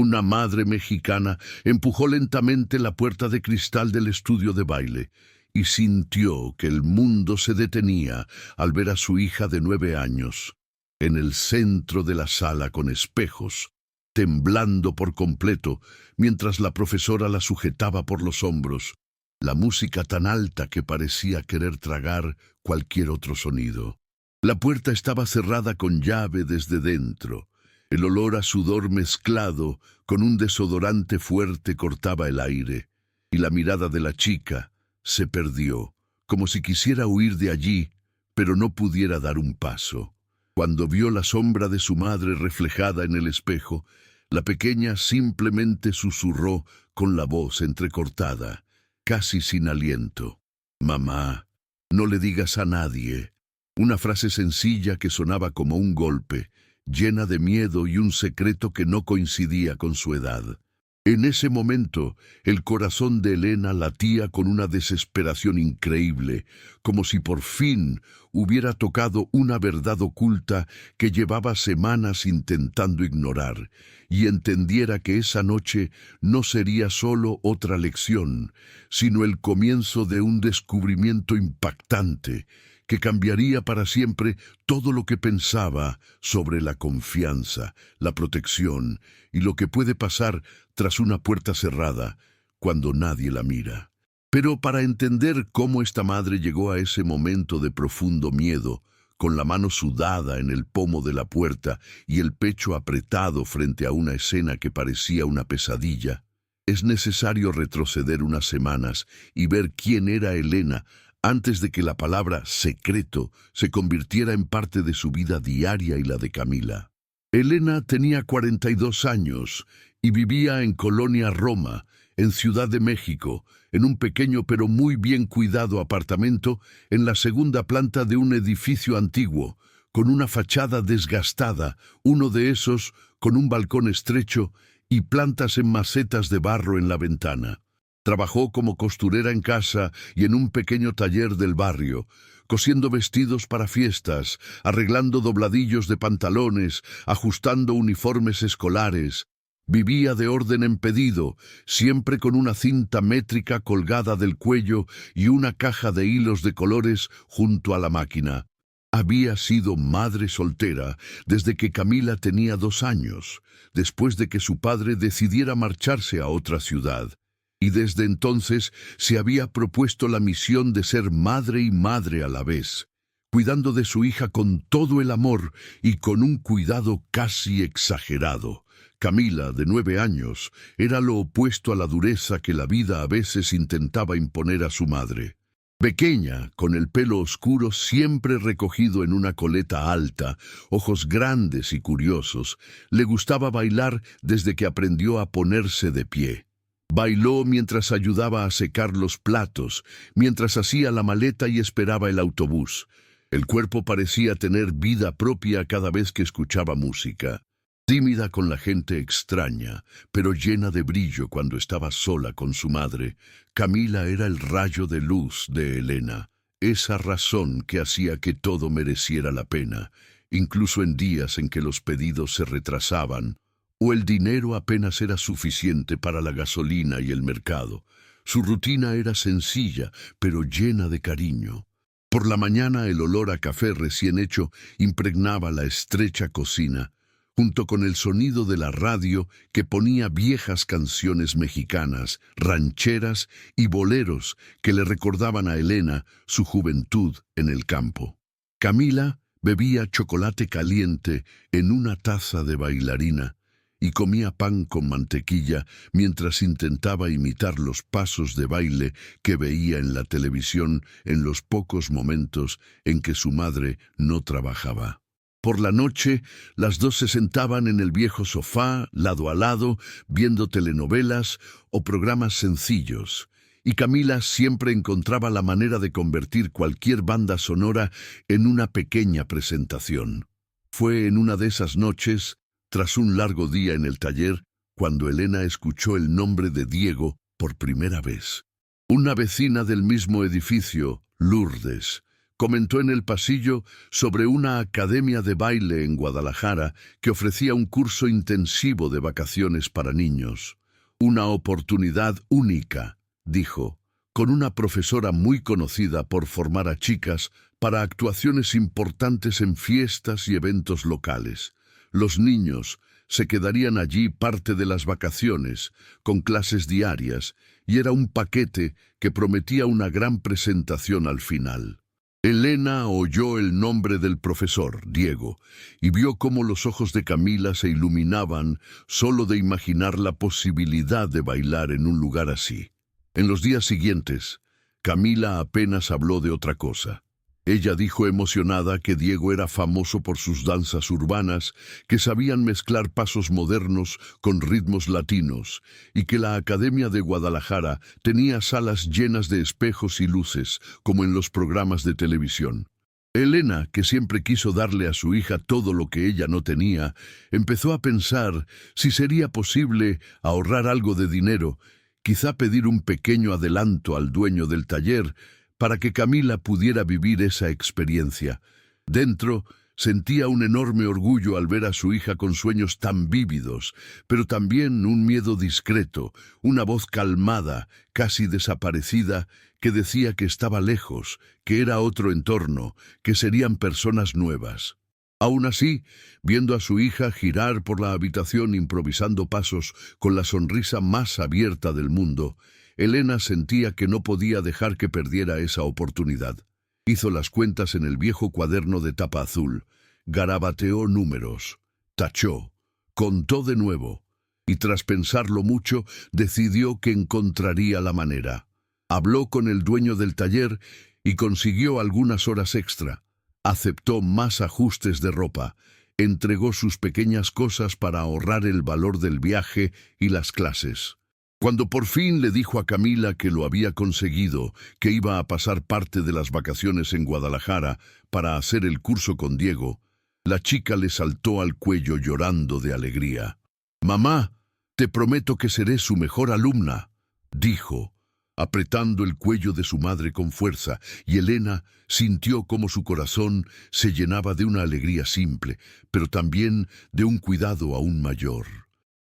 Una madre mexicana empujó lentamente la puerta de cristal del estudio de baile y sintió que el mundo se detenía al ver a su hija de 9 años, en el centro de la sala con espejos, temblando por completo mientras la profesora la sujetaba por los hombros, la música tan alta que parecía querer tragar cualquier otro sonido. La puerta estaba cerrada con llave desde dentro. El olor a sudor mezclado con un desodorante fuerte cortaba el aire, y la mirada de la chica se perdió, como si quisiera huir de allí, pero no pudiera dar un paso. Cuando vio la sombra de su madre reflejada en el espejo, la pequeña simplemente susurró con la voz entrecortada, casi sin aliento: «Mamá, no le digas a nadie». Una frase sencilla que sonaba como un golpe, llena de miedo y un secreto que no coincidía con su edad. En ese momento, el corazón de Elena latía con una desesperación increíble, como si por fin hubiera tocado una verdad oculta que llevaba semanas intentando ignorar, y entendiera que esa noche no sería solo otra lección, sino el comienzo de un descubrimiento impactante, que cambiaría para siempre todo lo que pensaba sobre la confianza, la protección y lo que puede pasar tras una puerta cerrada cuando nadie la mira. Pero para entender cómo esta madre llegó a ese momento de profundo miedo, con la mano sudada en el pomo de la puerta y el pecho apretado frente a una escena que parecía una pesadilla, es necesario retroceder unas semanas y ver quién era Elena antes de que la palabra secreto se convirtiera en parte de su vida diaria y la de Camila. Elena tenía 42 años y vivía en Colonia Roma, en Ciudad de México, en un pequeño pero muy bien cuidado apartamento en la segunda planta de un edificio antiguo, con una fachada desgastada, uno de esos con un balcón estrecho y plantas en macetas de barro en la ventana. Trabajó como costurera en casa y en un pequeño taller del barrio, cosiendo vestidos para fiestas, arreglando dobladillos de pantalones, ajustando uniformes escolares. Vivía de orden en pedido, siempre con una cinta métrica colgada del cuello y una caja de hilos de colores junto a la máquina. Había sido madre soltera desde que Camila tenía 2 años, después de que su padre decidiera marcharse a otra ciudad. Y desde entonces se había propuesto la misión de ser madre y madre a la vez, cuidando de su hija con todo el amor y con un cuidado casi exagerado. Camila, de 9 años, era lo opuesto a la dureza que la vida a veces intentaba imponer a su madre. Pequeña, con el pelo oscuro siempre recogido en una coleta alta, ojos grandes y curiosos, le gustaba bailar desde que aprendió a ponerse de pie. Bailó mientras ayudaba a secar los platos, mientras hacía la maleta y esperaba el autobús. El cuerpo parecía tener vida propia cada vez que escuchaba música. Tímida con la gente extraña, pero llena de brillo cuando estaba sola con su madre, Camila era el rayo de luz de Elena, esa razón que hacía que todo mereciera la pena, incluso en días en que los pedidos se retrasaban, o el dinero apenas era suficiente para la gasolina y el mercado. Su rutina era sencilla, pero llena de cariño. Por la mañana el olor a café recién hecho impregnaba la estrecha cocina, junto con el sonido de la radio que ponía viejas canciones mexicanas, rancheras y boleros que le recordaban a Elena su juventud en el campo. Camila bebía chocolate caliente en una taza de bailarina y comía pan con mantequilla mientras intentaba imitar los pasos de baile que veía en la televisión en los pocos momentos en que su madre no trabajaba. Por la noche, las dos se sentaban en el viejo sofá, lado a lado, viendo telenovelas o programas sencillos, y Camila siempre encontraba la manera de convertir cualquier banda sonora en una pequeña presentación. Fue en una de esas noches, tras un largo día en el taller, cuando Elena escuchó el nombre de Diego por primera vez. Una vecina del mismo edificio, Lourdes, Comentó en el pasillo sobre una academia de baile en Guadalajara que ofrecía un curso intensivo de vacaciones para niños. Una oportunidad única, dijo, con una profesora muy conocida por formar a chicas para actuaciones importantes en fiestas y eventos locales. Los niños se quedarían allí parte de las vacaciones, con clases diarias, y era un paquete que prometía una gran presentación al final. Elena oyó el nombre del profesor, Diego, y vio cómo los ojos de Camila se iluminaban solo de imaginar la posibilidad de bailar en un lugar así. En los días siguientes, Camila apenas habló de otra cosa. Ella dijo emocionada que Diego era famoso por sus danzas urbanas, que sabían mezclar pasos modernos con ritmos latinos, y que la Academia de Guadalajara tenía salas llenas de espejos y luces, como en los programas de televisión. Elena, que siempre quiso darle a su hija todo lo que ella no tenía, empezó a pensar si sería posible ahorrar algo de dinero, quizá pedir un pequeño adelanto al dueño del taller, para que Camila pudiera vivir esa experiencia. Dentro, sentía un enorme orgullo al ver a su hija con sueños tan vívidos, pero también un miedo discreto, una voz calmada, casi desaparecida, que decía que estaba lejos, que era otro entorno, que serían personas nuevas. Aún así, viendo a su hija girar por la habitación improvisando pasos con la sonrisa más abierta del mundo, Elena sentía que no podía dejar que perdiera esa oportunidad. Hizo las cuentas en el viejo cuaderno de tapa azul, garabateó números, tachó, contó de nuevo, y tras pensarlo mucho, decidió que encontraría la manera. Habló con el dueño del taller y consiguió algunas horas extra. Aceptó más ajustes de ropa, entregó sus pequeñas cosas para ahorrar el valor del viaje y las clases. Cuando por fin le dijo a Camila que lo había conseguido, que iba a pasar parte de las vacaciones en Guadalajara para hacer el curso con Diego, la chica le saltó al cuello llorando de alegría. «Mamá, te prometo que seré su mejor alumna», dijo, apretando el cuello de su madre con fuerza, y Elena sintió como su corazón se llenaba de una alegría simple, pero también de un cuidado aún mayor.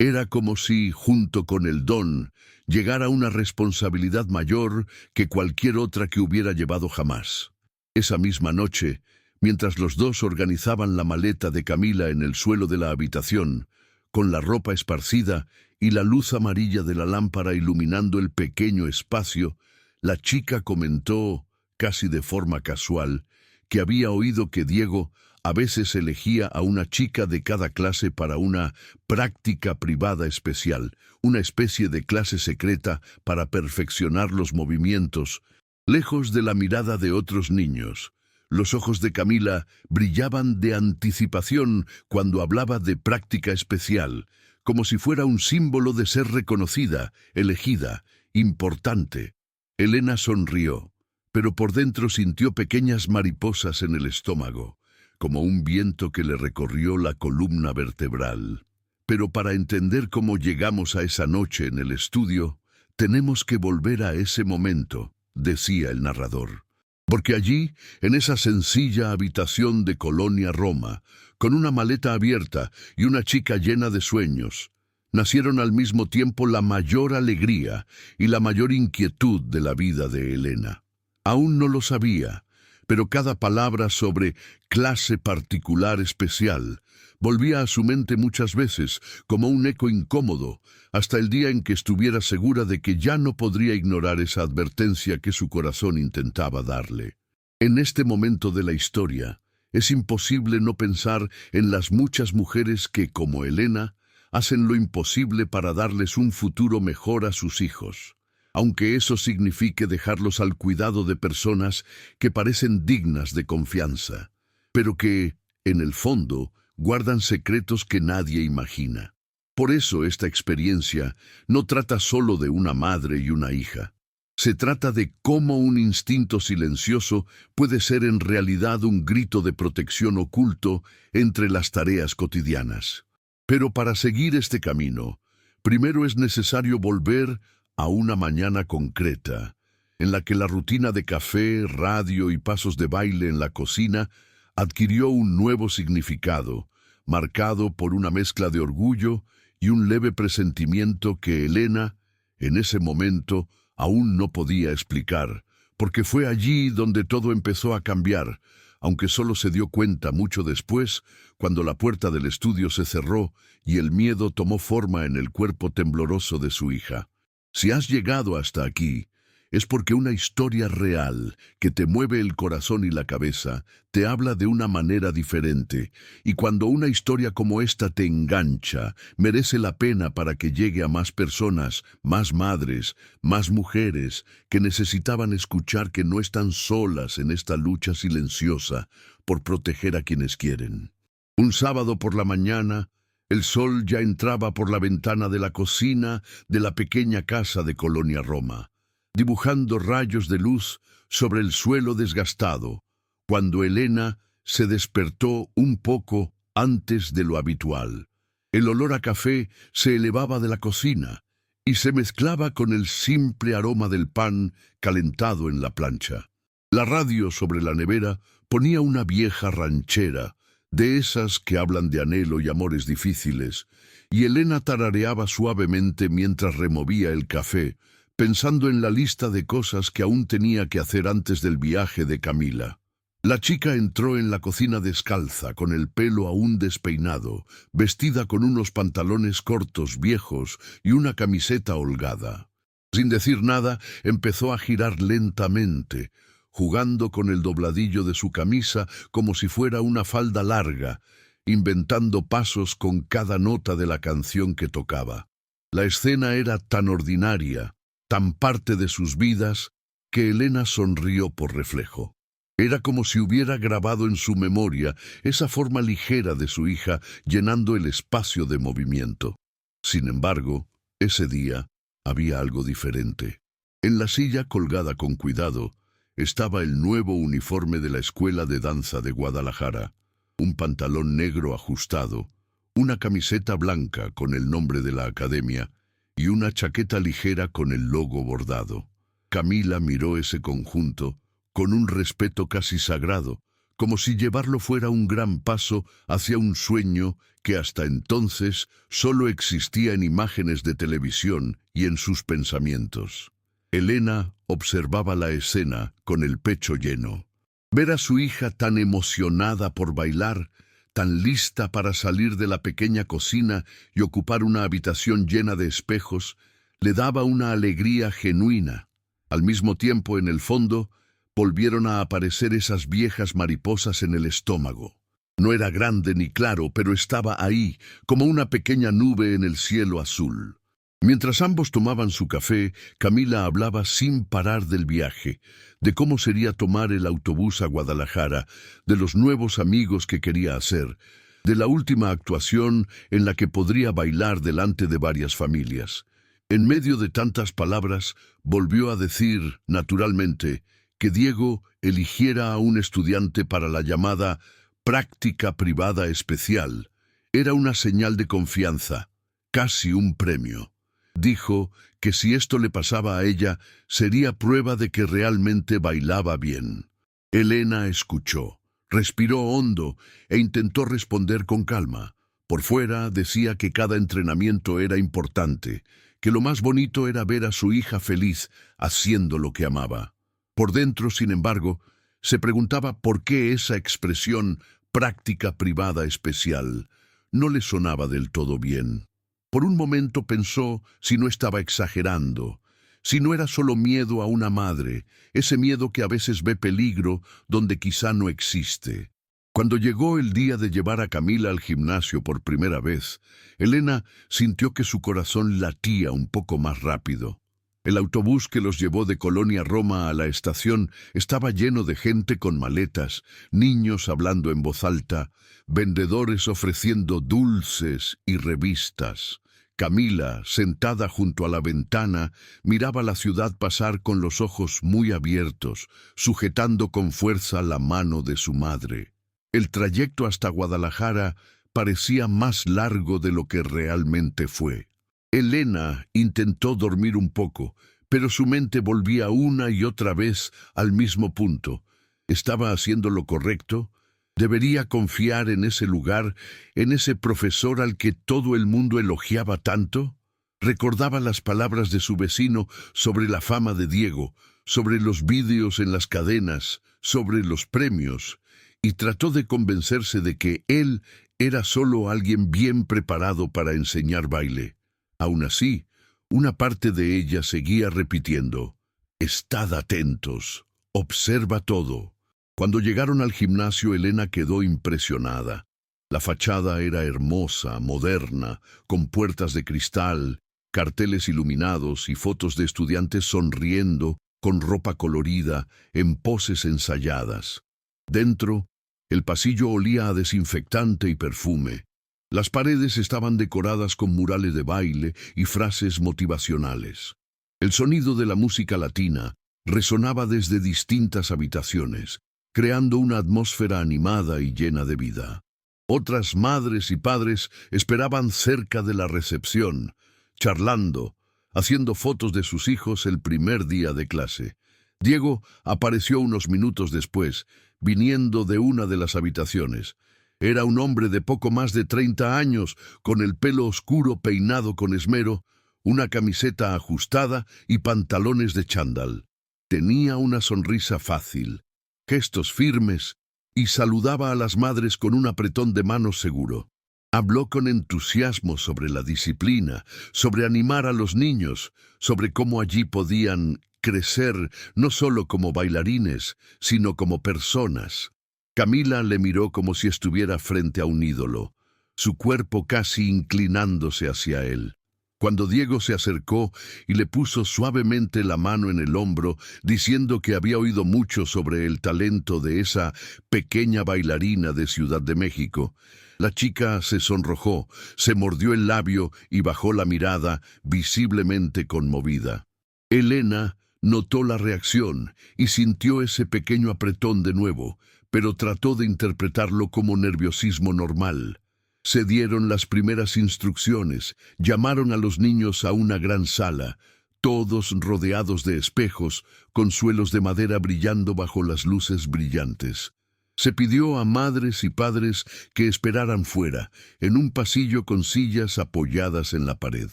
Era como si, junto con el don, llegara una responsabilidad mayor que cualquier otra que hubiera llevado jamás. Esa misma noche, mientras los dos organizaban la maleta de Camila en el suelo de la habitación, con la ropa esparcida y la luz amarilla de la lámpara iluminando el pequeño espacio, la chica comentó, casi de forma casual, que había oído que Diego a veces elegía a una chica de cada clase para una práctica privada especial, una especie de clase secreta para perfeccionar los movimientos, lejos de la mirada de otros niños. Los ojos de Camila brillaban de anticipación cuando hablaba de práctica especial, como si fuera un símbolo de ser reconocida, elegida, importante. Elena sonrió, pero por dentro sintió pequeñas mariposas en el estómago, como un viento que le recorrió la columna vertebral. Pero para entender cómo llegamos a esa noche en el estudio, tenemos que volver a ese momento, decía el narrador. Porque allí, en esa sencilla habitación de Colonia Roma, con una maleta abierta y una chica llena de sueños, nacieron al mismo tiempo la mayor alegría y la mayor inquietud de la vida de Elena. Aún no lo sabía, pero cada palabra sobre clase particular especial volvía a su mente muchas veces como un eco incómodo, hasta el día en que estuviera segura de que ya no podría ignorar esa advertencia que su corazón intentaba darle. En este momento de la historia, es imposible no pensar en las muchas mujeres que, como Elena, hacen lo imposible para darles un futuro mejor a sus hijos, aunque eso signifique dejarlos al cuidado de personas que parecen dignas de confianza, pero que, en el fondo, guardan secretos que nadie imagina. Por eso esta experiencia no trata solo de una madre y una hija. Se trata de cómo un instinto silencioso puede ser en realidad un grito de protección oculto entre las tareas cotidianas. Pero para seguir este camino, primero es necesario volver a una mañana concreta, en la que la rutina de café, radio y pasos de baile en la cocina adquirió un nuevo significado, marcado por una mezcla de orgullo y un leve presentimiento que Elena, en ese momento, aún no podía explicar, porque fue allí donde todo empezó a cambiar, aunque solo se dio cuenta mucho después, cuando la puerta del estudio se cerró y el miedo tomó forma en el cuerpo tembloroso de su hija. Si has llegado hasta aquí, es porque una historia real que te mueve el corazón y la cabeza te habla de una manera diferente, y cuando una historia como esta te engancha, merece la pena para que llegue a más personas, más madres, más mujeres que necesitaban escuchar que no están solas en esta lucha silenciosa por proteger a quienes quieren. Un sábado por la mañana, el sol ya entraba por la ventana de la cocina de la pequeña casa de Colonia Roma, dibujando rayos de luz sobre el suelo desgastado, cuando Elena se despertó un poco antes de lo habitual. El olor a café se elevaba de la cocina y se mezclaba con el simple aroma del pan calentado en la plancha. La radio sobre la nevera ponía una vieja ranchera, de esas que hablan de anhelo y amores difíciles, y Elena tarareaba suavemente mientras removía el café, pensando en la lista de cosas que aún tenía que hacer antes del viaje de Camila. La chica entró en la cocina descalza, con el pelo aún despeinado, vestida con unos pantalones cortos viejos y una camiseta holgada. Sin decir nada, empezó a girar lentamente, jugando con el dobladillo de su camisa como si fuera una falda larga, inventando pasos con cada nota de la canción que tocaba. La escena era tan ordinaria, tan parte de sus vidas, que Elena sonrió por reflejo. Era como si hubiera grabado en su memoria esa forma ligera de su hija llenando el espacio de movimiento. Sin embargo, ese día había algo diferente. En la silla colgada con cuidado estaba el nuevo uniforme de la Escuela de Danza de Guadalajara, un pantalón negro ajustado, una camiseta blanca con el nombre de la academia y una chaqueta ligera con el logo bordado. Camila miró ese conjunto con un respeto casi sagrado, como si llevarlo fuera un gran paso hacia un sueño que hasta entonces solo existía en imágenes de televisión y en sus pensamientos. Elena observaba la escena con el pecho lleno. Ver a su hija tan emocionada por bailar, tan lista para salir de la pequeña cocina y ocupar una habitación llena de espejos, le daba una alegría genuina. Al mismo tiempo, en el fondo, volvieron a aparecer esas viejas mariposas en el estómago. No era grande ni claro, pero estaba ahí, como una pequeña nube en el cielo azul. Mientras ambos tomaban su café, Camila hablaba sin parar del viaje, de cómo sería tomar el autobús a Guadalajara, de los nuevos amigos que quería hacer, de la última actuación en la que podría bailar delante de varias familias. En medio de tantas palabras, volvió a decir, naturalmente, que Diego eligiera a un estudiante para la llamada práctica privada especial. Era una señal de confianza, casi un premio. Dijo que si esto le pasaba a ella, sería prueba de que realmente bailaba bien. Elena escuchó, respiró hondo e intentó responder con calma. Por fuera decía que cada entrenamiento era importante, que lo más bonito era ver a su hija feliz haciendo lo que amaba. Por dentro, sin embargo, se preguntaba por qué esa expresión práctica privada especial no le sonaba del todo bien. Por un momento pensó si no estaba exagerando, si no era solo miedo a una madre, ese miedo que a veces ve peligro donde quizá no existe. Cuando llegó el día de llevar a Camila al gimnasio por primera vez, Elena sintió que su corazón latía un poco más rápido. El autobús que los llevó de Colonia Roma a la estación estaba lleno de gente con maletas, niños hablando en voz alta, vendedores ofreciendo dulces y revistas. Camila, sentada junto a la ventana, miraba la ciudad pasar con los ojos muy abiertos, sujetando con fuerza la mano de su madre. El trayecto hasta Guadalajara parecía más largo de lo que realmente fue. Elena intentó dormir un poco, pero su mente volvía una y otra vez al mismo punto. ¿Estaba haciendo lo correcto? ¿Debería confiar en ese lugar, en ese profesor al que todo el mundo elogiaba tanto? Recordaba las palabras de su vecino sobre la fama de Diego, sobre los vídeos en las cadenas, sobre los premios, y trató de convencerse de que él era solo alguien bien preparado para enseñar baile. Aún así, una parte de ella seguía repitiendo: «Estad atentos, observa todo». Cuando llegaron al gimnasio, Elena quedó impresionada. La fachada era hermosa, moderna, con puertas de cristal, carteles iluminados y fotos de estudiantes sonriendo, con ropa colorida, en poses ensayadas. Dentro, el pasillo olía a desinfectante y perfume. Las paredes estaban decoradas con murales de baile y frases motivacionales. El sonido de la música latina resonaba desde distintas habitaciones, creando una atmósfera animada y llena de vida. Otras madres y padres esperaban cerca de la recepción, charlando, haciendo fotos de sus hijos el primer día de clase. Diego apareció unos minutos después, viniendo de una de las habitaciones. Era un hombre de poco más de 30 años, con el pelo oscuro peinado con esmero, una camiseta ajustada y pantalones de chándal. Tenía una sonrisa fácil, gestos firmes, y saludaba a las madres con un apretón de manos seguro. Habló con entusiasmo sobre la disciplina, sobre animar a los niños, sobre cómo allí podían crecer no solo como bailarines, sino como personas. Camila le miró como si estuviera frente a un ídolo, su cuerpo casi inclinándose hacia él. Cuando Diego se acercó y le puso suavemente la mano en el hombro, diciendo que había oído mucho sobre el talento de esa pequeña bailarina de Ciudad de México, la chica se sonrojó, se mordió el labio y bajó la mirada, visiblemente conmovida. Elena notó la reacción y sintió ese pequeño apretón de nuevo, pero trató de interpretarlo como nerviosismo normal. Se dieron las primeras instrucciones, llamaron a los niños a una gran sala, todos rodeados de espejos, con suelos de madera brillando bajo las luces brillantes. Se pidió a madres y padres que esperaran fuera, en un pasillo con sillas apoyadas en la pared.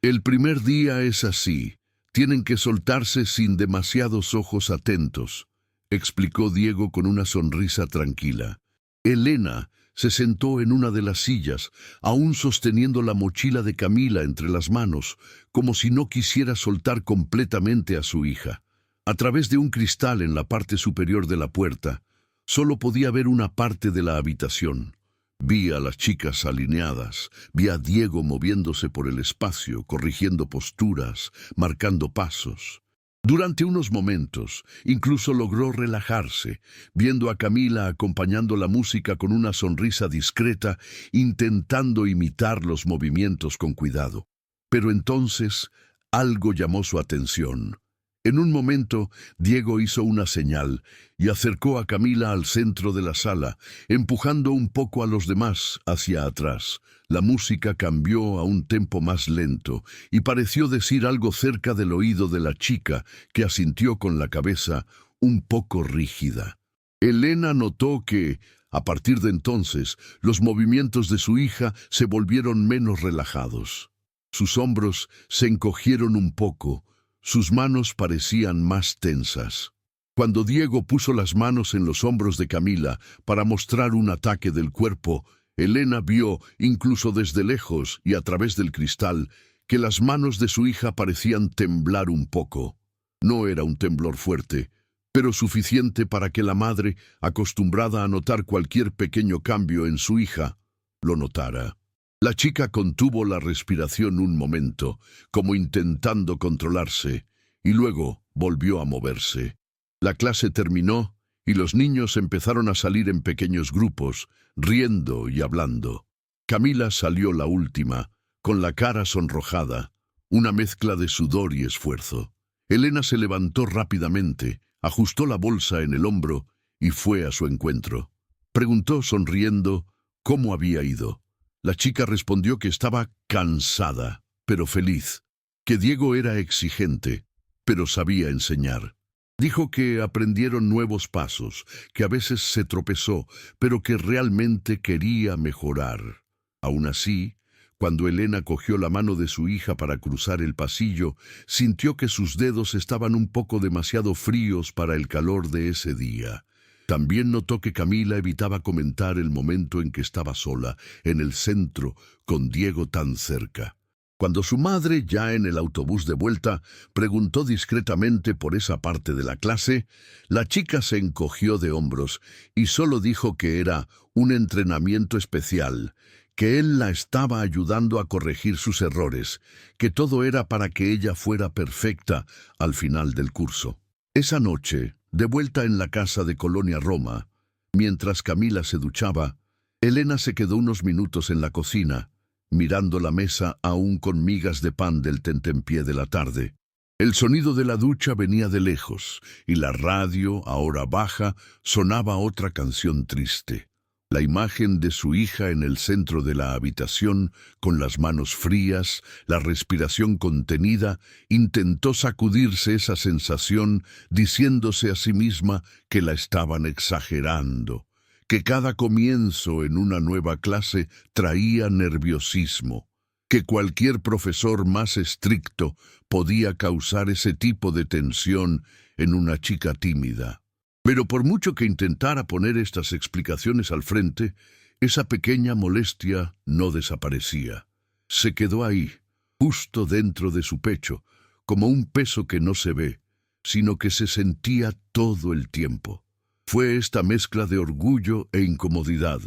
El primer día es así, tienen que soltarse sin demasiados ojos atentos, explicó Diego con una sonrisa tranquila. Elena se sentó en una de las sillas, aún sosteniendo la mochila de Camila entre las manos, como si no quisiera soltar completamente a su hija. A través de un cristal en la parte superior de la puerta, solo podía ver una parte de la habitación. Vi a las chicas alineadas, vi a Diego moviéndose por el espacio, corrigiendo posturas, marcando pasos. Durante unos momentos, incluso logró relajarse, viendo a Camila acompañando la música con una sonrisa discreta, intentando imitar los movimientos con cuidado. Pero entonces, algo llamó su atención. En un momento, Diego hizo una señal y acercó a Camila al centro de la sala, empujando un poco a los demás hacia atrás. La música cambió a un tempo más lento y pareció decir algo cerca del oído de la chica, que asintió con la cabeza un poco rígida. Elena notó que, a partir de entonces, los movimientos de su hija se volvieron menos relajados. Sus hombros se encogieron un poco, sus manos parecían más tensas. Cuando Diego puso las manos en los hombros de Camila para mostrar un ataque del cuerpo, Elena vio, incluso desde lejos y a través del cristal, que las manos de su hija parecían temblar un poco. No era un temblor fuerte, pero suficiente para que la madre, acostumbrada a notar cualquier pequeño cambio en su hija, lo notara. La chica contuvo la respiración un momento, como intentando controlarse, y luego volvió a moverse. La clase terminó y los niños empezaron a salir en pequeños grupos, riendo y hablando. Camila salió la última, con la cara sonrojada, una mezcla de sudor y esfuerzo. Elena se levantó rápidamente, ajustó la bolsa en el hombro y fue a su encuentro. Preguntó sonriendo cómo había ido. La chica respondió que estaba cansada, pero feliz, que Diego era exigente, pero sabía enseñar. Dijo que aprendieron nuevos pasos, que a veces se tropezó, pero que realmente quería mejorar. Aún así, cuando Elena cogió la mano de su hija para cruzar el pasillo, sintió que sus dedos estaban un poco demasiado fríos para el calor de ese día. También notó que Camila evitaba comentar el momento en que estaba sola, en el centro, con Diego tan cerca. Cuando su madre, ya en el autobús de vuelta, preguntó discretamente por esa parte de la clase, la chica se encogió de hombros y solo dijo que era un entrenamiento especial, que él la estaba ayudando a corregir sus errores, que todo era para que ella fuera perfecta al final del curso. Esa noche, de vuelta en la casa de Colonia Roma, mientras Camila se duchaba, Elena se quedó unos minutos en la cocina, mirando la mesa aún con migas de pan del tentempié de la tarde. El sonido de la ducha venía de lejos, y la radio, ahora baja, sonaba otra canción triste. La imagen de su hija en el centro de la habitación, con las manos frías, la respiración contenida, intentó sacudirse esa sensación, diciéndose a sí misma que la estaban exagerando, que cada comienzo en una nueva clase traía nerviosismo, que cualquier profesor más estricto podía causar ese tipo de tensión en una chica tímida. Pero por mucho que intentara poner estas explicaciones al frente, esa pequeña molestia no desaparecía. Se quedó ahí, justo dentro de su pecho, como un peso que no se ve, sino que se sentía todo el tiempo. Fue esta mezcla de orgullo e incomodidad,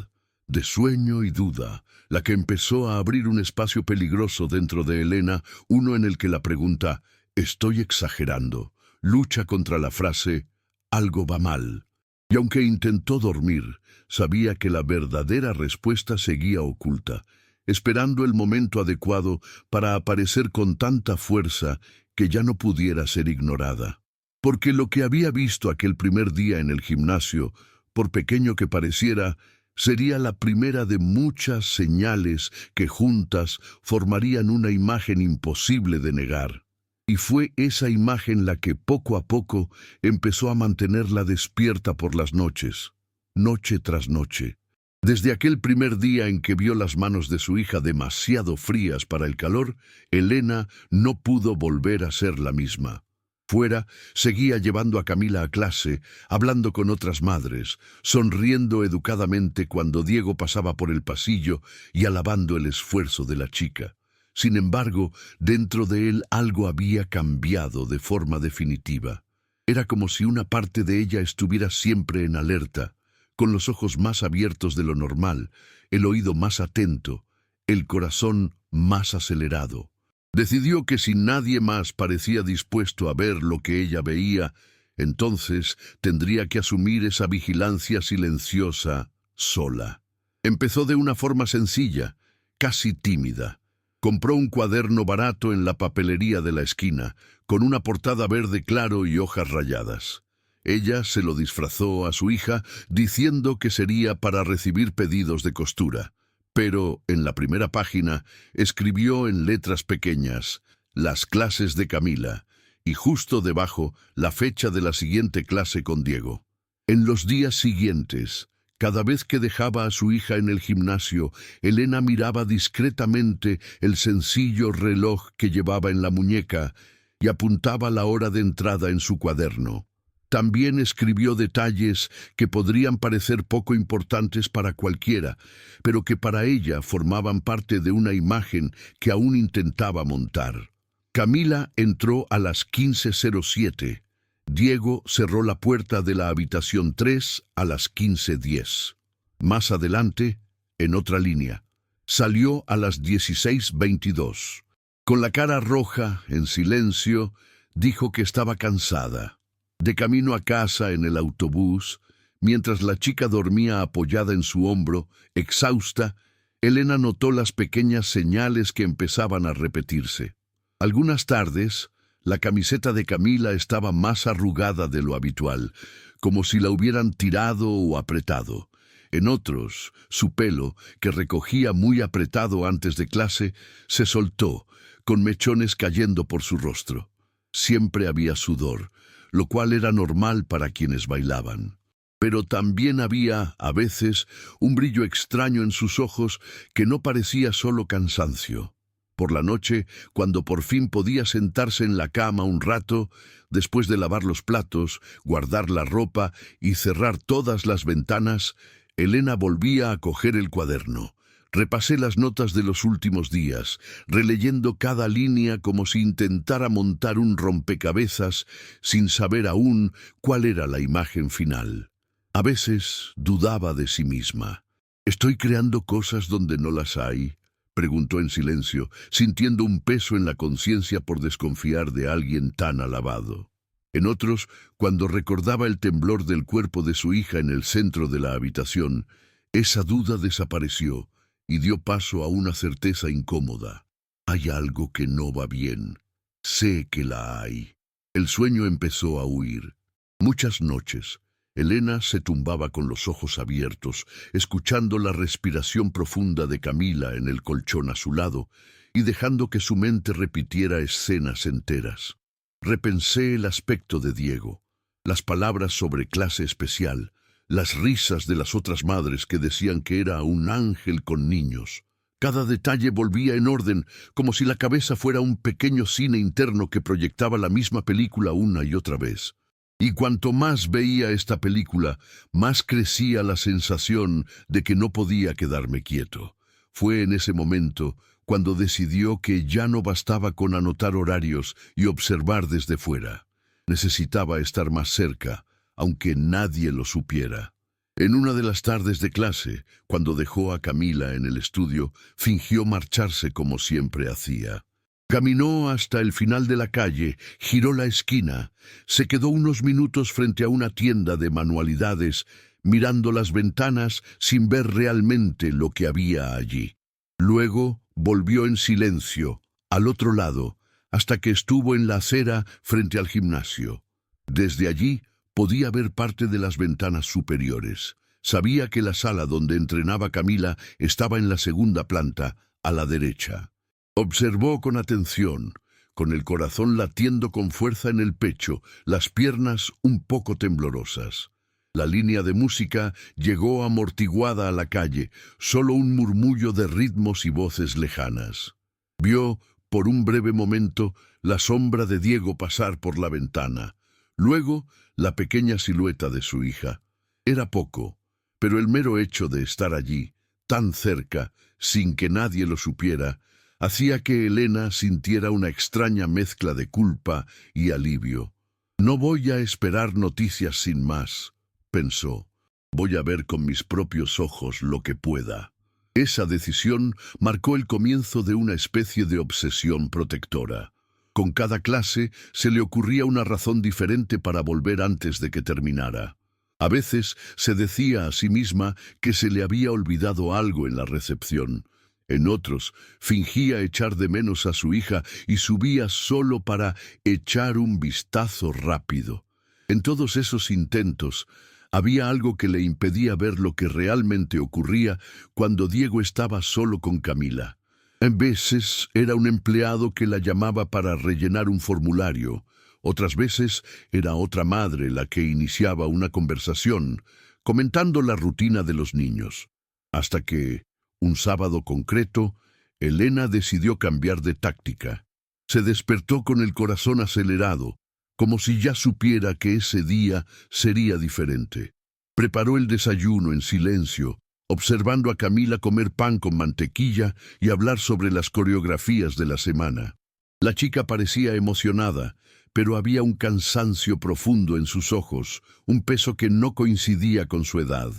de sueño y duda, la que empezó a abrir un espacio peligroso dentro de Elena, uno en el que la pregunta «¿Estoy exagerando?» lucha contra la frase «algo va mal». Y aunque intentó dormir, sabía que la verdadera respuesta seguía oculta, esperando el momento adecuado para aparecer con tanta fuerza que ya no pudiera ser ignorada. Porque lo que había visto aquel primer día en el gimnasio, por pequeño que pareciera, sería la primera de muchas señales que juntas formarían una imagen imposible de negar. Y fue esa imagen la que poco a poco empezó a mantenerla despierta por las noches, noche tras noche. Desde aquel primer día en que vio las manos de su hija demasiado frías para el calor, Elena no pudo volver a ser la misma. Fuera, seguía llevando a Camila a clase, hablando con otras madres, sonriendo educadamente cuando Diego pasaba por el pasillo y alabando el esfuerzo de la chica. Sin embargo, dentro de él algo había cambiado de forma definitiva. Era como si una parte de ella estuviera siempre en alerta, con los ojos más abiertos de lo normal, el oído más atento, el corazón más acelerado. Decidió que si nadie más parecía dispuesto a ver lo que ella veía, entonces tendría que asumir esa vigilancia silenciosa, sola. Empezó de una forma sencilla, casi tímida. Compró un cuaderno barato en la papelería de la esquina, con una portada verde claro y hojas rayadas. Ella se lo disfrazó a su hija, diciendo que sería para recibir pedidos de costura. Pero en la primera página escribió en letras pequeñas «Las clases de Camila» y justo debajo la fecha de la siguiente clase con Diego. En los días siguientes, cada vez que dejaba a su hija en el gimnasio, Elena miraba discretamente el sencillo reloj que llevaba en la muñeca y apuntaba la hora de entrada en su cuaderno. También escribió detalles que podrían parecer poco importantes para cualquiera, pero que para ella formaban parte de una imagen que aún intentaba montar. Camila entró a las 15:07. Diego cerró la puerta de la habitación 3 a las 15:10. Más adelante, en otra línea, salió a las 16:22. Con la cara roja, en silencio, dijo que estaba cansada. De camino a casa en el autobús, mientras la chica dormía apoyada en su hombro, exhausta, Elena notó las pequeñas señales que empezaban a repetirse. Algunas tardes, la camiseta de Camila estaba más arrugada de lo habitual, como si la hubieran tirado o apretado. En otros, su pelo, que recogía muy apretado antes de clase, se soltó, con mechones cayendo por su rostro. Siempre había sudor, lo cual era normal para quienes bailaban. Pero también había, a veces, un brillo extraño en sus ojos que no parecía solo cansancio. Por la noche, cuando por fin podía sentarse en la cama un rato, después de lavar los platos, guardar la ropa y cerrar todas las ventanas, Elena volvía a coger el cuaderno. Repasé las notas de los últimos días, releyendo cada línea como si intentara montar un rompecabezas sin saber aún cuál era la imagen final. A veces dudaba de sí misma. ¿Estoy creando cosas donde no las hay?, preguntó en silencio, sintiendo un peso en la conciencia por desconfiar de alguien tan alabado. En otros, cuando recordaba el temblor del cuerpo de su hija en el centro de la habitación, esa duda desapareció y dio paso a una certeza incómoda. Hay algo que no va bien. Sé que la hay. El sueño empezó a huir. Muchas noches, Elena se tumbaba con los ojos abiertos, escuchando la respiración profunda de Camila en el colchón a su lado y dejando que su mente repitiera escenas enteras. Repensé el aspecto de Diego, las palabras sobre clase especial, las risas de las otras madres que decían que era un ángel con niños. Cada detalle volvía en orden, como si la cabeza fuera un pequeño cine interno que proyectaba la misma película una y otra vez. Y cuanto más veía esta película, más crecía la sensación de que no podía quedarme quieto. Fue en ese momento cuando decidió que ya no bastaba con anotar horarios y observar desde fuera. Necesitaba estar más cerca, aunque nadie lo supiera. En una de las tardes de clase, cuando dejó a Camila en el estudio, fingió marcharse como siempre hacía. Caminó hasta el final de la calle, giró la esquina, se quedó unos minutos frente a una tienda de manualidades, mirando las ventanas sin ver realmente lo que había allí. Luego volvió en silencio, al otro lado, hasta que estuvo en la acera frente al gimnasio. Desde allí podía ver parte de las ventanas superiores. Sabía que la sala donde entrenaba Camila estaba en la segunda planta, a la derecha. Observó con atención, con el corazón latiendo con fuerza en el pecho, las piernas un poco temblorosas. La línea de música llegó amortiguada a la calle, solo un murmullo de ritmos y voces lejanas. Vio, por un breve momento, la sombra de Diego pasar por la ventana. Luego, la pequeña silueta de su hija. Era poco, pero el mero hecho de estar allí, tan cerca, sin que nadie lo supiera, hacía que Elena sintiera una extraña mezcla de culpa y alivio. No voy a esperar noticias sin más, pensó. Voy a ver con mis propios ojos lo que pueda. Esa decisión marcó el comienzo de una especie de obsesión protectora. Con cada clase se le ocurría una razón diferente para volver antes de que terminara. A veces se decía a sí misma que se le había olvidado algo en la recepción. En otros, fingía echar de menos a su hija y subía solo para echar un vistazo rápido. En todos esos intentos, había algo que le impedía ver lo que realmente ocurría cuando Diego estaba solo con Camila. En veces era un empleado que la llamaba para rellenar un formulario. Otras veces era otra madre la que iniciaba una conversación, comentando la rutina de los niños. Hasta que, un sábado concreto, Elena decidió cambiar de táctica. Se despertó con el corazón acelerado, como si ya supiera que ese día sería diferente. Preparó el desayuno en silencio, observando a Camila comer pan con mantequilla y hablar sobre las coreografías de la semana. La chica parecía emocionada, pero había un cansancio profundo en sus ojos, un peso que no coincidía con su edad.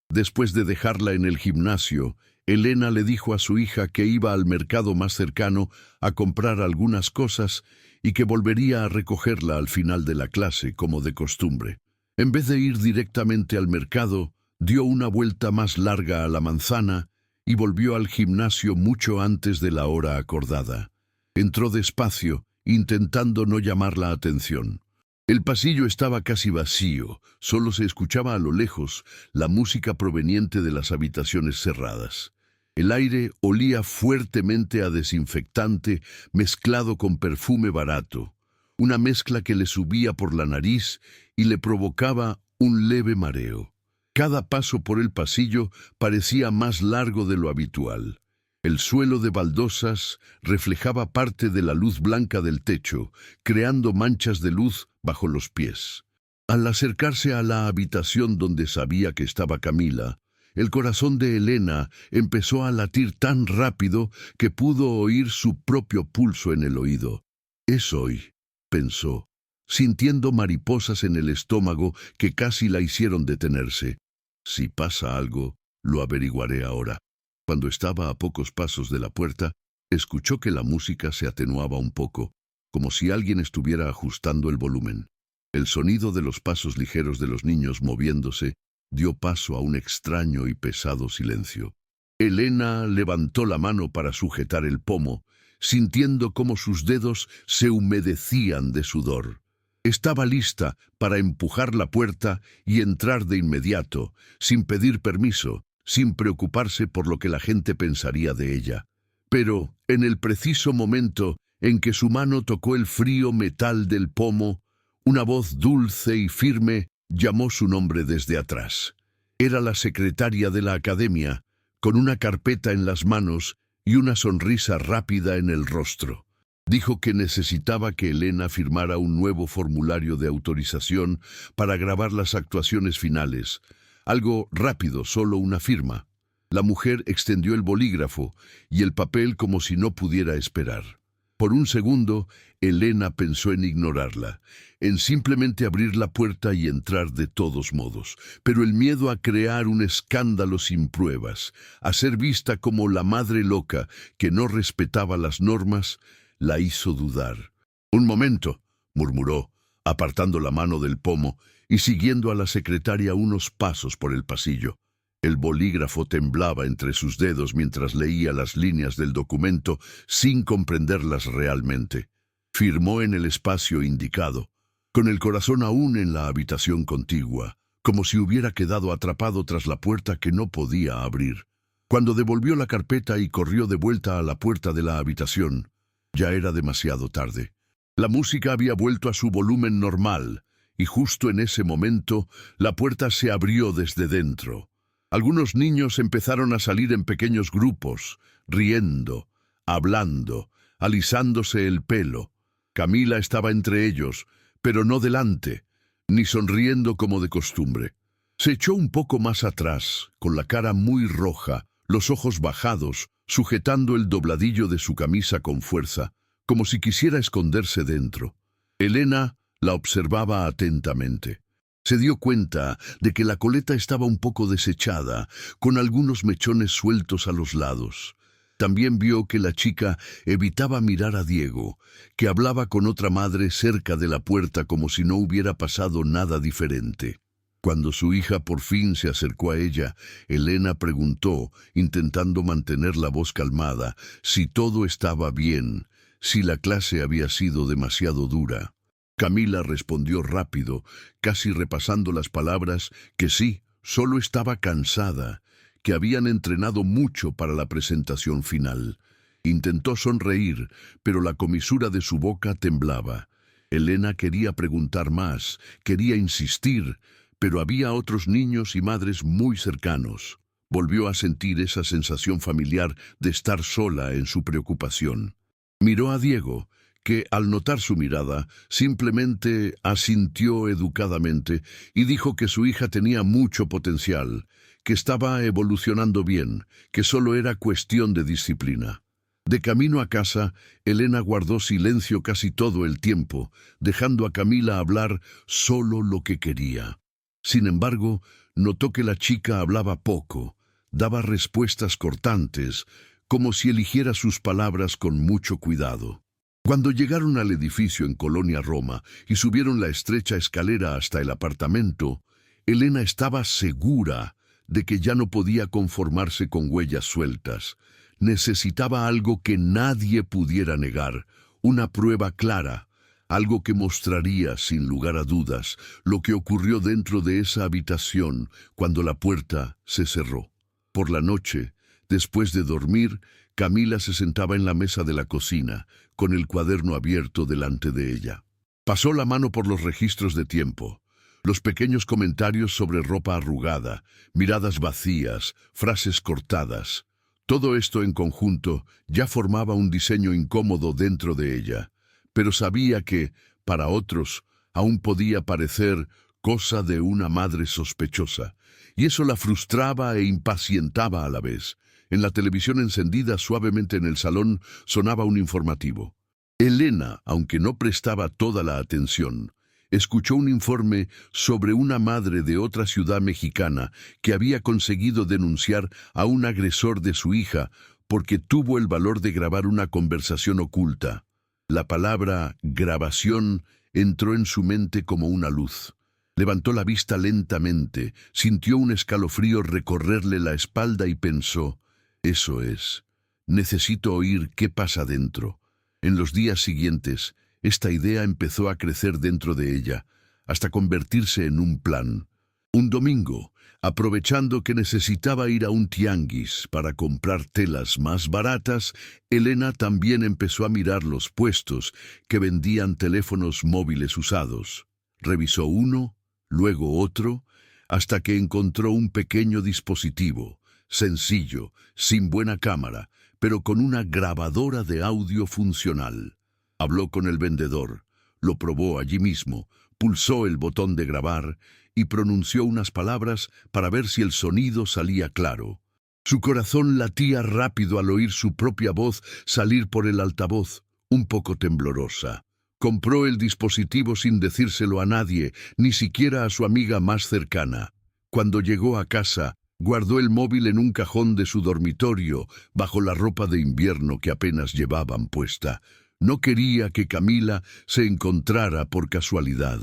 Después de dejarla en el gimnasio, Elena le dijo a su hija que iba al mercado más cercano a comprar algunas cosas y que volvería a recogerla al final de la clase, como de costumbre. En vez de ir directamente al mercado, dio una vuelta más larga a la manzana y volvió al gimnasio mucho antes de la hora acordada. Entró despacio, intentando no llamar la atención. El pasillo estaba casi vacío, solo se escuchaba a lo lejos la música proveniente de las habitaciones cerradas. El aire olía fuertemente a desinfectante mezclado con perfume barato. una mezcla que le subía por la nariz y le provocaba un leve mareo. Cada paso por el pasillo parecía más largo de lo habitual. El suelo de baldosas reflejaba parte de la luz blanca del techo, creando manchas de luz bajo los pies. Al acercarse a la habitación donde sabía que estaba Camila, el corazón de Elena empezó a latir tan rápido que pudo oír su propio pulso en el oído. «Es hoy», pensó, sintiendo mariposas en el estómago que casi la hicieron detenerse. «Si pasa algo, lo averiguaré ahora». Cuando estaba a pocos pasos de la puerta, escuchó que la música se atenuaba un poco, como si alguien estuviera ajustando el volumen. El sonido de los pasos ligeros de los niños moviéndose dio paso a un extraño y pesado silencio. Elena levantó la mano para sujetar el pomo, sintiendo cómo sus dedos se humedecían de sudor. Estaba lista para empujar la puerta y entrar de inmediato, sin pedir permiso, sin preocuparse por lo que la gente pensaría de ella. Pero, en el preciso momento en que su mano tocó el frío metal del pomo, una voz dulce y firme llamó su nombre desde atrás. Era la secretaria de la academia, con una carpeta en las manos y una sonrisa rápida en el rostro. Dijo que necesitaba que Elena firmara un nuevo formulario de autorización para grabar las actuaciones finales. Algo rápido, solo una firma. La mujer extendió el bolígrafo y el papel como si no pudiera esperar. Por un segundo, Elena pensó en ignorarla, en simplemente abrir la puerta y entrar de todos modos. Pero el miedo a crear un escándalo sin pruebas, a ser vista como la madre loca que no respetaba las normas, la hizo dudar. «Un momento», murmuró, apartando la mano del pomo y siguiendo a la secretaria unos pasos por el pasillo. El bolígrafo temblaba entre sus dedos mientras leía las líneas del documento sin comprenderlas realmente. Firmó en el espacio indicado, con el corazón aún en la habitación contigua, como si hubiera quedado atrapado tras la puerta que no podía abrir. Cuando devolvió la carpeta y corrió de vuelta a la puerta de la habitación, ya era demasiado tarde. La música había vuelto a su volumen normal, y justo en ese momento la puerta se abrió desde dentro. Algunos niños empezaron a salir en pequeños grupos, riendo, hablando, alisándose el pelo. Camila estaba entre ellos, pero no delante, ni sonriendo como de costumbre. Se echó un poco más atrás, con la cara muy roja, los ojos bajados, sujetando el dobladillo de su camisa con fuerza, como si quisiera esconderse dentro. Elena la observaba atentamente. Se dio cuenta de que la coleta estaba un poco deshechada, con algunos mechones sueltos a los lados. También vio que la chica evitaba mirar a Diego, que hablaba con otra madre cerca de la puerta como si no hubiera pasado nada diferente. Cuando su hija por fin se acercó a ella, Elena preguntó, intentando mantener la voz calmada, si todo estaba bien, si la clase había sido demasiado dura. Camila respondió rápido, casi repasando las palabras, que sí, solo estaba cansada, que habían entrenado mucho para la presentación final. Intentó sonreír, pero la comisura de su boca temblaba. Elena quería preguntar más, quería insistir, pero había otros niños y madres muy cercanos. Volvió a sentir esa sensación familiar de estar sola en su preocupación. Miró a Diego, que, al notar su mirada, simplemente asintió educadamente y dijo que su hija tenía mucho potencial, que estaba evolucionando bien, que solo era cuestión de disciplina. De camino a casa, Elena guardó silencio casi todo el tiempo, dejando a Camila hablar solo lo que quería. Sin embargo, notó que la chica hablaba poco, daba respuestas cortantes, como si eligiera sus palabras con mucho cuidado. Cuando llegaron al edificio en Colonia Roma y subieron la estrecha escalera hasta el apartamento, Elena estaba segura de que ya no podía conformarse con huellas sueltas. Necesitaba algo que nadie pudiera negar, una prueba clara, algo que mostraría, sin lugar a dudas, lo que ocurrió dentro de esa habitación cuando la puerta se cerró. Por la noche, después de dormir, Camila se sentaba en la mesa de la cocina, con el cuaderno abierto delante de ella. Pasó la mano por los registros de tiempo, los pequeños comentarios sobre ropa arrugada, miradas vacías, frases cortadas. Todo esto en conjunto ya formaba un diseño incómodo dentro de ella, pero sabía que, para otros, aún podía parecer cosa de una madre sospechosa, y eso la frustraba e impacientaba a la vez. En la televisión encendida suavemente en el salón sonaba un informativo. Elena, aunque no prestaba toda la atención, escuchó un informe sobre una madre de otra ciudad mexicana que había conseguido denunciar a un agresor de su hija porque tuvo el valor de grabar una conversación oculta. La palabra grabación entró en su mente como una luz. Levantó la vista lentamente, sintió un escalofrío recorrerle la espalda y pensó, eso es, necesito oír qué pasa dentro. En los días siguientes, esta idea empezó a crecer dentro de ella, hasta convertirse en un plan. Un domingo, aprovechando que necesitaba ir a un tianguis para comprar telas más baratas, Elena también empezó a mirar los puestos que vendían teléfonos móviles usados. Revisó uno, luego otro, hasta que encontró un pequeño dispositivo, sencillo, sin buena cámara, pero con una grabadora de audio funcional. Habló con el vendedor, lo probó allí mismo, pulsó el botón de grabar y pronunció unas palabras para ver si el sonido salía claro. Su corazón latía rápido al oír su propia voz salir por el altavoz, un poco temblorosa. Compró el dispositivo sin decírselo a nadie, ni siquiera a su amiga más cercana. Cuando llegó a casa, guardó el móvil en un cajón de su dormitorio, bajo la ropa de invierno que apenas llevaban puesta. No quería que Camila se encontrara por casualidad.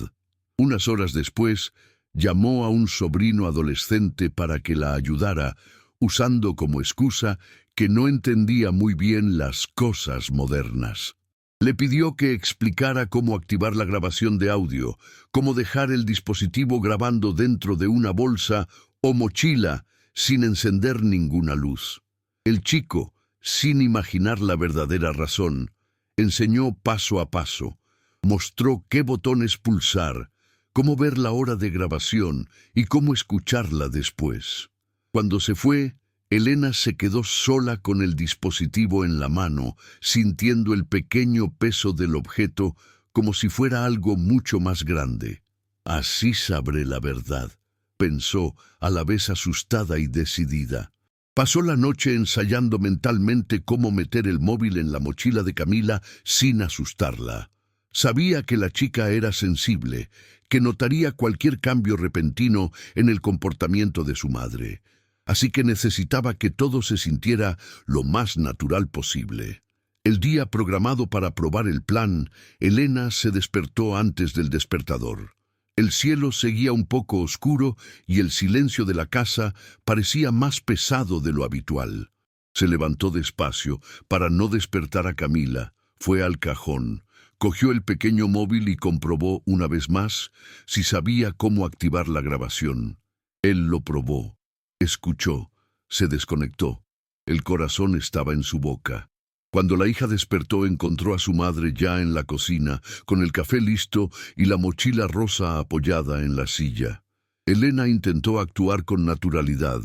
Unas horas después, llamó a un sobrino adolescente para que la ayudara, usando como excusa que no entendía muy bien las cosas modernas. Le pidió que explicara cómo activar la grabación de audio, cómo dejar el dispositivo grabando dentro de una bolsa o mochila sin encender ninguna luz. El chico, sin imaginar la verdadera razón, enseñó paso a paso, mostró qué botones pulsar, cómo ver la hora de grabación y cómo escucharla después. Cuando se fue, Elena se quedó sola con el dispositivo en la mano, sintiendo el pequeño peso del objeto como si fuera algo mucho más grande. Así sabré la verdad, pensó, a la vez asustada y decidida. Pasó la noche ensayando mentalmente cómo meter el móvil en la mochila de Camila sin asustarla. Sabía que la chica era sensible, que notaría cualquier cambio repentino en el comportamiento de su madre. Así que necesitaba que todo se sintiera lo más natural posible. El día programado para probar el plan, Elena se despertó antes del despertador. El cielo seguía un poco oscuro y el silencio de la casa parecía más pesado de lo habitual. Se levantó despacio para no despertar a Camila, fue al cajón, cogió el pequeño móvil y comprobó una vez más si sabía cómo activar la grabación. Él lo probó, escuchó, se desconectó. El corazón estaba en su boca. Cuando la hija despertó, encontró a su madre ya en la cocina, con el café listo y la mochila rosa apoyada en la silla. Elena intentó actuar con naturalidad,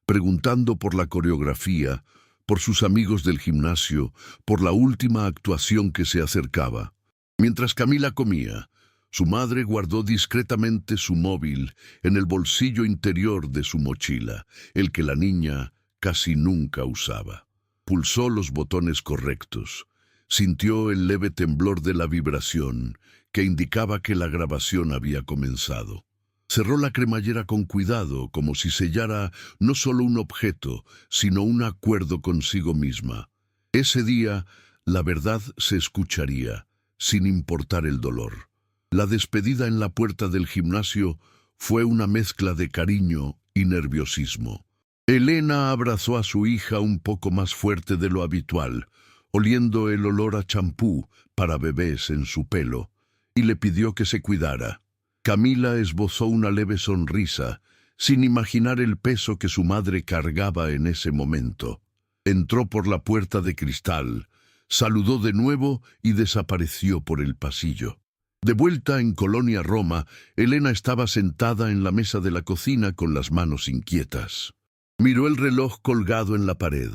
preguntando por la coreografía, por sus amigos del gimnasio, por la última actuación que se acercaba. Mientras Camila comía, su madre guardó discretamente su móvil en el bolsillo interior de su mochila, el que la niña casi nunca usaba. Pulsó los botones correctos. Sintió el leve temblor de la vibración, que indicaba que la grabación había comenzado. Cerró la cremallera con cuidado, como si sellara no solo un objeto, sino un acuerdo consigo misma. Ese día, la verdad se escucharía, sin importar el dolor. La despedida en la puerta del gimnasio fue una mezcla de cariño y nerviosismo. Elena abrazó a su hija un poco más fuerte de lo habitual, oliendo el olor a champú para bebés en su pelo, y le pidió que se cuidara. Camila esbozó una leve sonrisa, sin imaginar el peso que su madre cargaba en ese momento. Entró por la puerta de cristal, saludó de nuevo y desapareció por el pasillo. De vuelta en Colonia Roma, Elena estaba sentada en la mesa de la cocina con las manos inquietas. Miró el reloj colgado en la pared.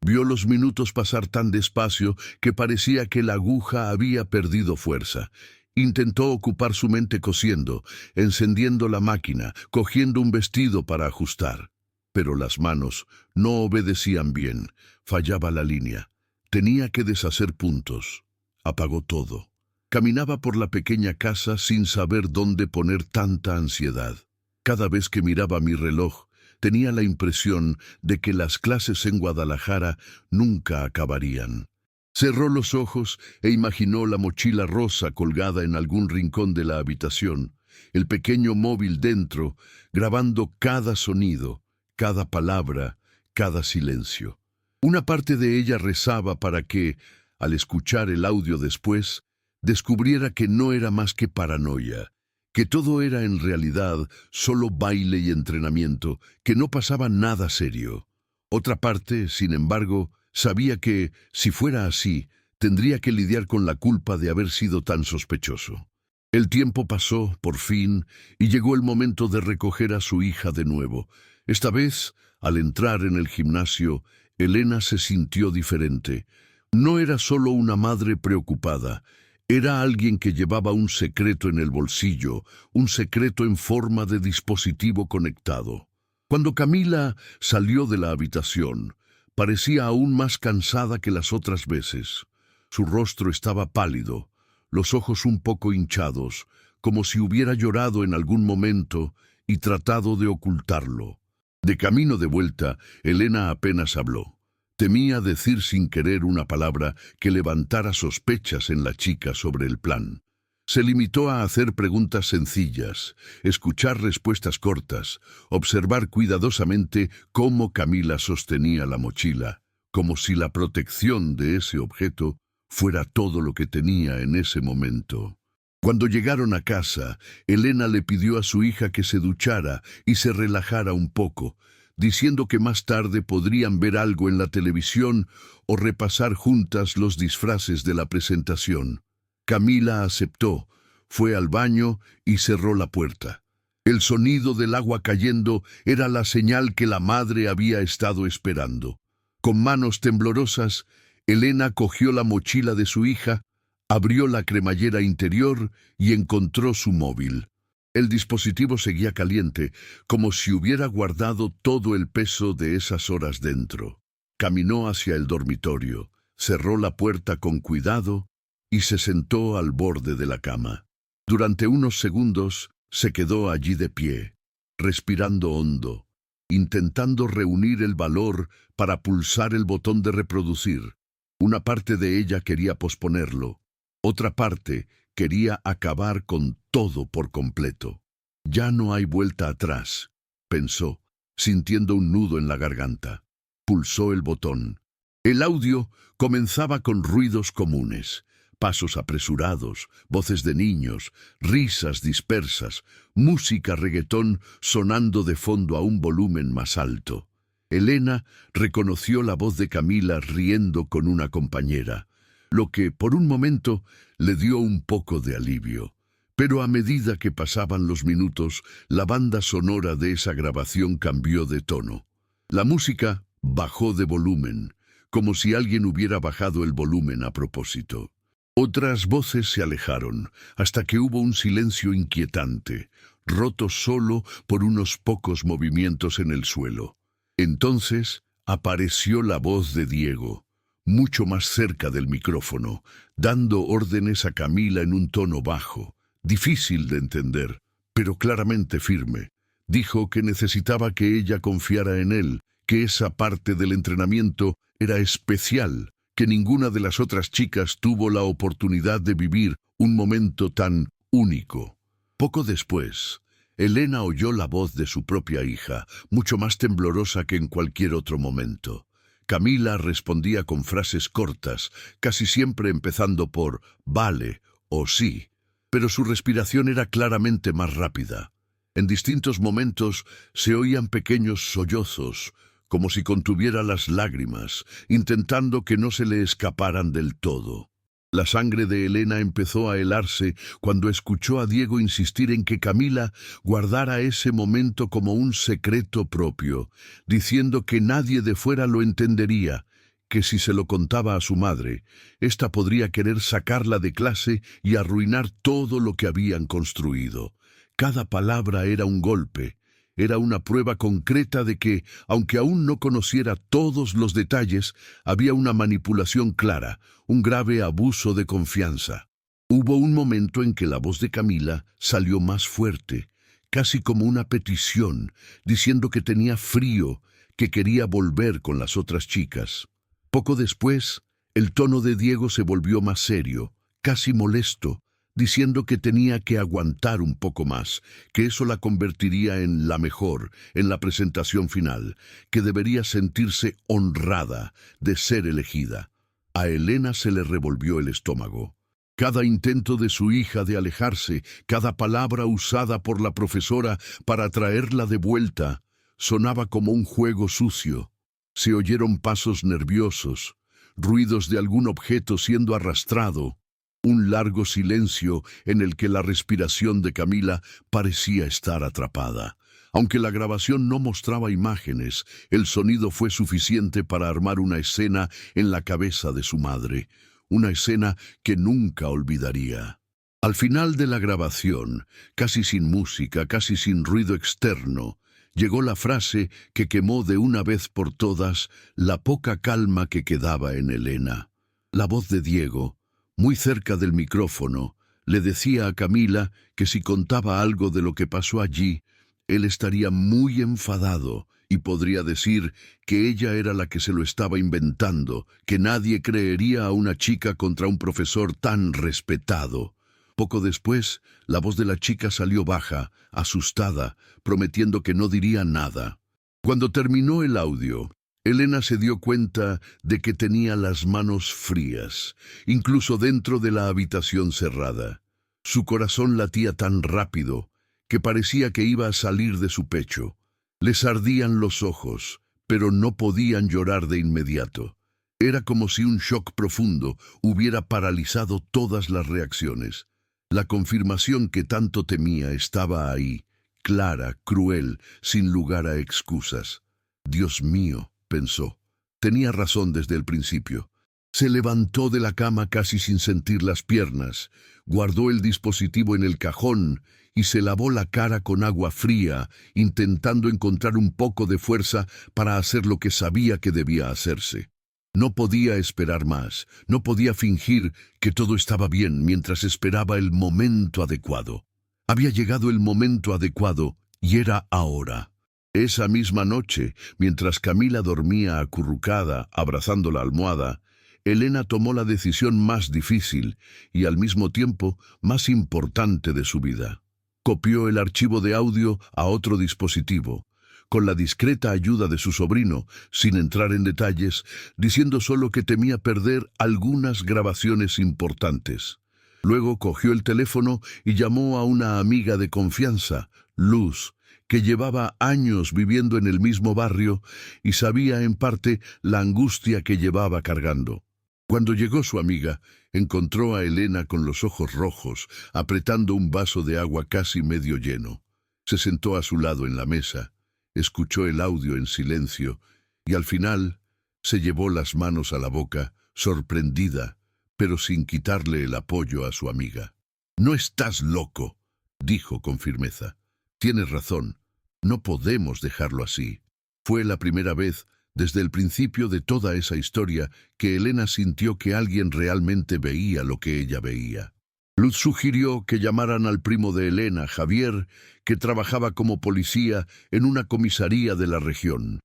Vio los minutos pasar tan despacio que parecía que la aguja había perdido fuerza. Intentó ocupar su mente cosiendo, encendiendo la máquina, cogiendo un vestido para ajustar. Pero las manos no obedecían bien. Fallaba la línea. Tenía que deshacer puntos. Apagó todo. Caminaba por la pequeña casa sin saber dónde poner tanta ansiedad. Cada vez que miraba mi reloj, tenía la impresión de que las clases en Guadalajara nunca acabarían. Cerró los ojos e imaginó la mochila rosa colgada en algún rincón de la habitación, el pequeño móvil dentro, grabando cada sonido, cada palabra, cada silencio. Una parte de ella rezaba para que, al escuchar el audio después, descubriera que no era más que paranoia, que todo era en realidad solo baile y entrenamiento, que no pasaba nada serio. Otra parte, sin embargo, sabía que, si fuera así, tendría que lidiar con la culpa de haber sido tan sospechoso. El tiempo pasó, por fin, y llegó el momento de recoger a su hija de nuevo. Esta vez, al entrar en el gimnasio, Elena se sintió diferente. No era solo una madre preocupada, era alguien que llevaba un secreto en el bolsillo, un secreto en forma de dispositivo conectado. Cuando Camila salió de la habitación, parecía aún más cansada que las otras veces. Su rostro estaba pálido, los ojos un poco hinchados, como si hubiera llorado en algún momento y tratado de ocultarlo. De camino de vuelta, Elena apenas habló. Temía decir sin querer una palabra que levantara sospechas en la chica sobre el plan. Se limitó a hacer preguntas sencillas, escuchar respuestas cortas, observar cuidadosamente cómo Camila sostenía la mochila, como si la protección de ese objeto fuera todo lo que tenía en ese momento. Cuando llegaron a casa, Elena le pidió a su hija que se duchara y se relajara un poco, diciendo que más tarde podrían ver algo en la televisión o repasar juntas los disfraces de la presentación. Camila aceptó, fue al baño y cerró la puerta. El sonido del agua cayendo era la señal que la madre había estado esperando. Con manos temblorosas, Elena cogió la mochila de su hija, abrió la cremallera interior y encontró su móvil. El dispositivo seguía caliente, como si hubiera guardado todo el peso de esas horas dentro. Caminó hacia el dormitorio, cerró la puerta con cuidado y se sentó al borde de la cama. Durante unos segundos se quedó allí de pie, respirando hondo, intentando reunir el valor para pulsar el botón de reproducir. Una parte de ella quería posponerlo, otra parte quería acabar con todo por completo. Ya no hay vuelta atrás, pensó, sintiendo un nudo en la garganta. Pulsó el botón. El audio comenzaba con ruidos comunes, pasos apresurados, voces de niños, risas dispersas, música reggaetón sonando de fondo a un volumen más alto. Elena reconoció la voz de Camila riendo con una compañera, lo que, por un momento, le dio un poco de alivio. Pero a medida que pasaban los minutos, la banda sonora de esa grabación cambió de tono. La música bajó de volumen, como si alguien hubiera bajado el volumen a propósito. Otras voces se alejaron, hasta que hubo un silencio inquietante, roto solo por unos pocos movimientos en el suelo. Entonces apareció la voz de Diego, mucho más cerca del micrófono, dando órdenes a Camila en un tono bajo, difícil de entender, pero claramente firme. Dijo que necesitaba que ella confiara en él, que esa parte del entrenamiento era especial, que ninguna de las otras chicas tuvo la oportunidad de vivir un momento tan único. Poco después, Elena oyó la voz de su propia hija, mucho más temblorosa que en cualquier otro momento. Camila respondía con frases cortas, casi siempre empezando por «vale» o «sí», pero su respiración era claramente más rápida. En distintos momentos se oían pequeños sollozos, como si contuviera las lágrimas, intentando que no se le escaparan del todo. La sangre de Elena empezó a helarse cuando escuchó a Diego insistir en que Camila guardara ese momento como un secreto propio, diciendo que nadie de fuera lo entendería, que si se lo contaba a su madre, ésta podría querer sacarla de clase y arruinar todo lo que habían construido. Cada palabra era un golpe. Era una prueba concreta de que, aunque aún no conociera todos los detalles, había una manipulación clara, un grave abuso de confianza. Hubo un momento en que la voz de Camila salió más fuerte, casi como una petición, diciendo que tenía frío, que quería volver con las otras chicas. Poco después, el tono de Diego se volvió más serio, casi molesto, diciendo que tenía que aguantar un poco más, que eso la convertiría en la mejor, en la presentación final, que debería sentirse honrada de ser elegida. A Elena se le revolvió el estómago. Cada intento de su hija de alejarse, cada palabra usada por la profesora para traerla de vuelta, sonaba como un juego sucio. Se oyeron pasos nerviosos, ruidos de algún objeto siendo arrastrado, un largo silencio en el que la respiración de Camila parecía estar atrapada. Aunque la grabación no mostraba imágenes, el sonido fue suficiente para armar una escena en la cabeza de su madre, una escena que nunca olvidaría. Al final de la grabación, casi sin música, casi sin ruido externo, llegó la frase que quemó de una vez por todas la poca calma que quedaba en Elena. La voz de Diego, muy cerca del micrófono, le decía a Camila que si contaba algo de lo que pasó allí, él estaría muy enfadado y podría decir que ella era la que se lo estaba inventando, que nadie creería a una chica contra un profesor tan respetado. Poco después, la voz de la chica salió baja, asustada, prometiendo que no diría nada. Cuando terminó el audio, Elena se dio cuenta de que tenía las manos frías, incluso dentro de la habitación cerrada. Su corazón latía tan rápido que parecía que iba a salir de su pecho. Les ardían los ojos, pero no podían llorar de inmediato. Era como si un shock profundo hubiera paralizado todas las reacciones. La confirmación que tanto temía estaba ahí, clara, cruel, sin lugar a excusas. Dios mío, pensó. Tenía razón desde el principio. Se levantó de la cama casi sin sentir las piernas, guardó el dispositivo en el cajón y se lavó la cara con agua fría, intentando encontrar un poco de fuerza para hacer lo que sabía que debía hacerse. No podía esperar más, no podía fingir que todo estaba bien mientras esperaba el momento adecuado. Había llegado el momento adecuado y era ahora. Esa misma noche, mientras Camila dormía acurrucada, abrazando la almohada, Elena tomó la decisión más difícil y al mismo tiempo más importante de su vida. Copió el archivo de audio a otro dispositivo, con la discreta ayuda de su sobrino, sin entrar en detalles, diciendo solo que temía perder algunas grabaciones importantes. Luego cogió el teléfono y llamó a una amiga de confianza, Luz, que llevaba años viviendo en el mismo barrio y sabía en parte la angustia que llevaba cargando. Cuando llegó su amiga, encontró a Elena con los ojos rojos, apretando un vaso de agua casi medio lleno. Se sentó a su lado en la mesa, escuchó el audio en silencio y al final se llevó las manos a la boca, sorprendida, pero sin quitarle el apoyo a su amiga. «No estás loco», dijo con firmeza. «Tienes razón, no podemos dejarlo así». Fue la primera vez, desde el principio de toda esa historia, que Elena sintió que alguien realmente veía lo que ella veía. Luz sugirió que llamaran al primo de Elena, Javier, que trabajaba como policía en una comisaría de la región.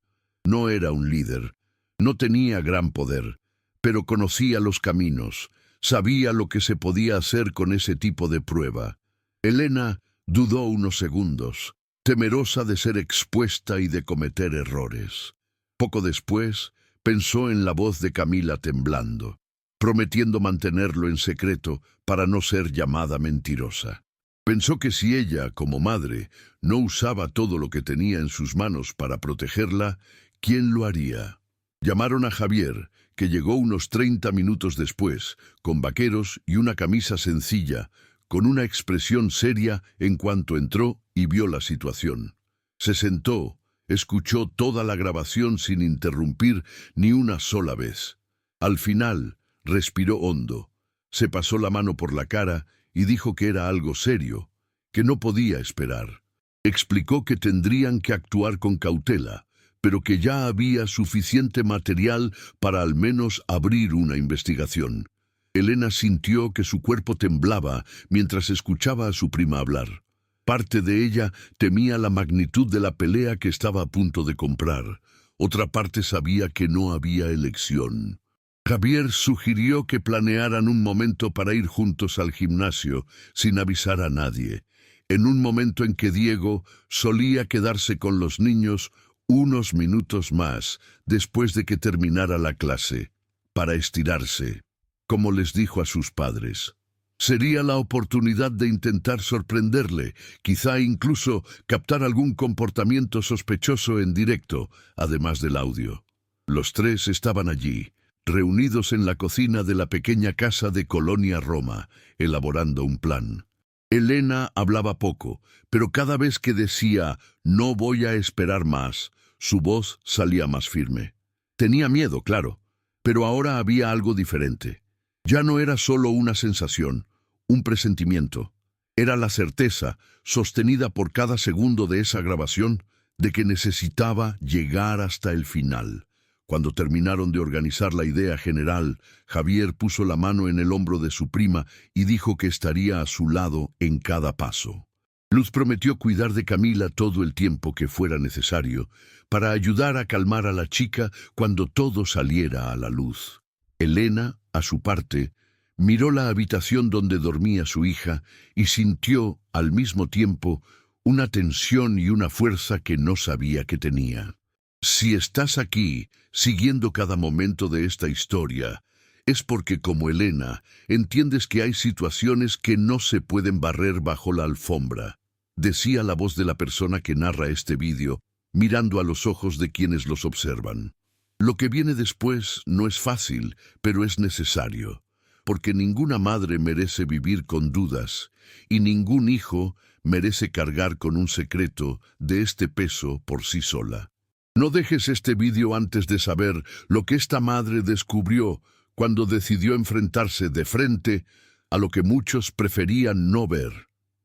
No era un líder, no tenía gran poder, pero conocía los caminos, sabía lo que se podía hacer con ese tipo de prueba. Elena dudó unos segundos, temerosa de ser expuesta y de cometer errores. Poco después, pensó en la voz de Camila temblando, prometiendo mantenerlo en secreto para no ser llamada mentirosa. Pensó que si ella, como madre, no usaba todo lo que tenía en sus manos para protegerla, ¿quién lo haría? Llamaron a Javier, que llegó unos 30 minutos después, con vaqueros y una camisa sencilla, con una expresión seria en cuanto entró y vio la situación. Se sentó, escuchó toda la grabación sin interrumpir ni una sola vez. Al final, respiró hondo, se pasó la mano por la cara y dijo que era algo serio, que no podía esperar. Explicó que tendrían que actuar con cautela, pero que ya había suficiente material para al menos abrir una investigación. Elena sintió que su cuerpo temblaba mientras escuchaba a su prima hablar. Parte de ella temía la magnitud de la pelea que estaba a punto de comprar. Otra parte sabía que no había elección. Javier sugirió que planearan un momento para ir juntos al gimnasio, sin avisar a nadie. En un momento en que Diego solía quedarse con los niños unos minutos más después de que terminara la clase, para estirarse, como les dijo a sus padres. Sería la oportunidad de intentar sorprenderle, quizá incluso captar algún comportamiento sospechoso en directo, además del audio. Los tres estaban allí, reunidos en la cocina de la pequeña casa de Colonia Roma, elaborando un plan. Elena hablaba poco, pero cada vez que decía «no voy a esperar más», su voz salía más firme. Tenía miedo, claro, pero ahora había algo diferente. Ya no era solo una sensación, un presentimiento. Era la certeza, sostenida por cada segundo de esa grabación, de que necesitaba llegar hasta el final. Cuando terminaron de organizar la idea general, Javier puso la mano en el hombro de su prima y dijo que estaría a su lado en cada paso. Luz prometió cuidar de Camila todo el tiempo que fuera necesario para ayudar a calmar a la chica cuando todo saliera a la luz. Elena, a su parte, miró la habitación donde dormía su hija y sintió, al mismo tiempo, una tensión y una fuerza que no sabía que tenía. Si estás aquí, siguiendo cada momento de esta historia, es porque, como Elena, entiendes que hay situaciones que no se pueden barrer bajo la alfombra, decía la voz de la persona que narra este vídeo, mirando a los ojos de quienes los observan. Lo que viene después no es fácil, pero es necesario, porque ninguna madre merece vivir con dudas, y ningún hijo merece cargar con un secreto de este peso por sí sola. No dejes este vídeo antes de saber lo que esta madre descubrió cuando decidió enfrentarse de frente a lo que muchos preferían no ver.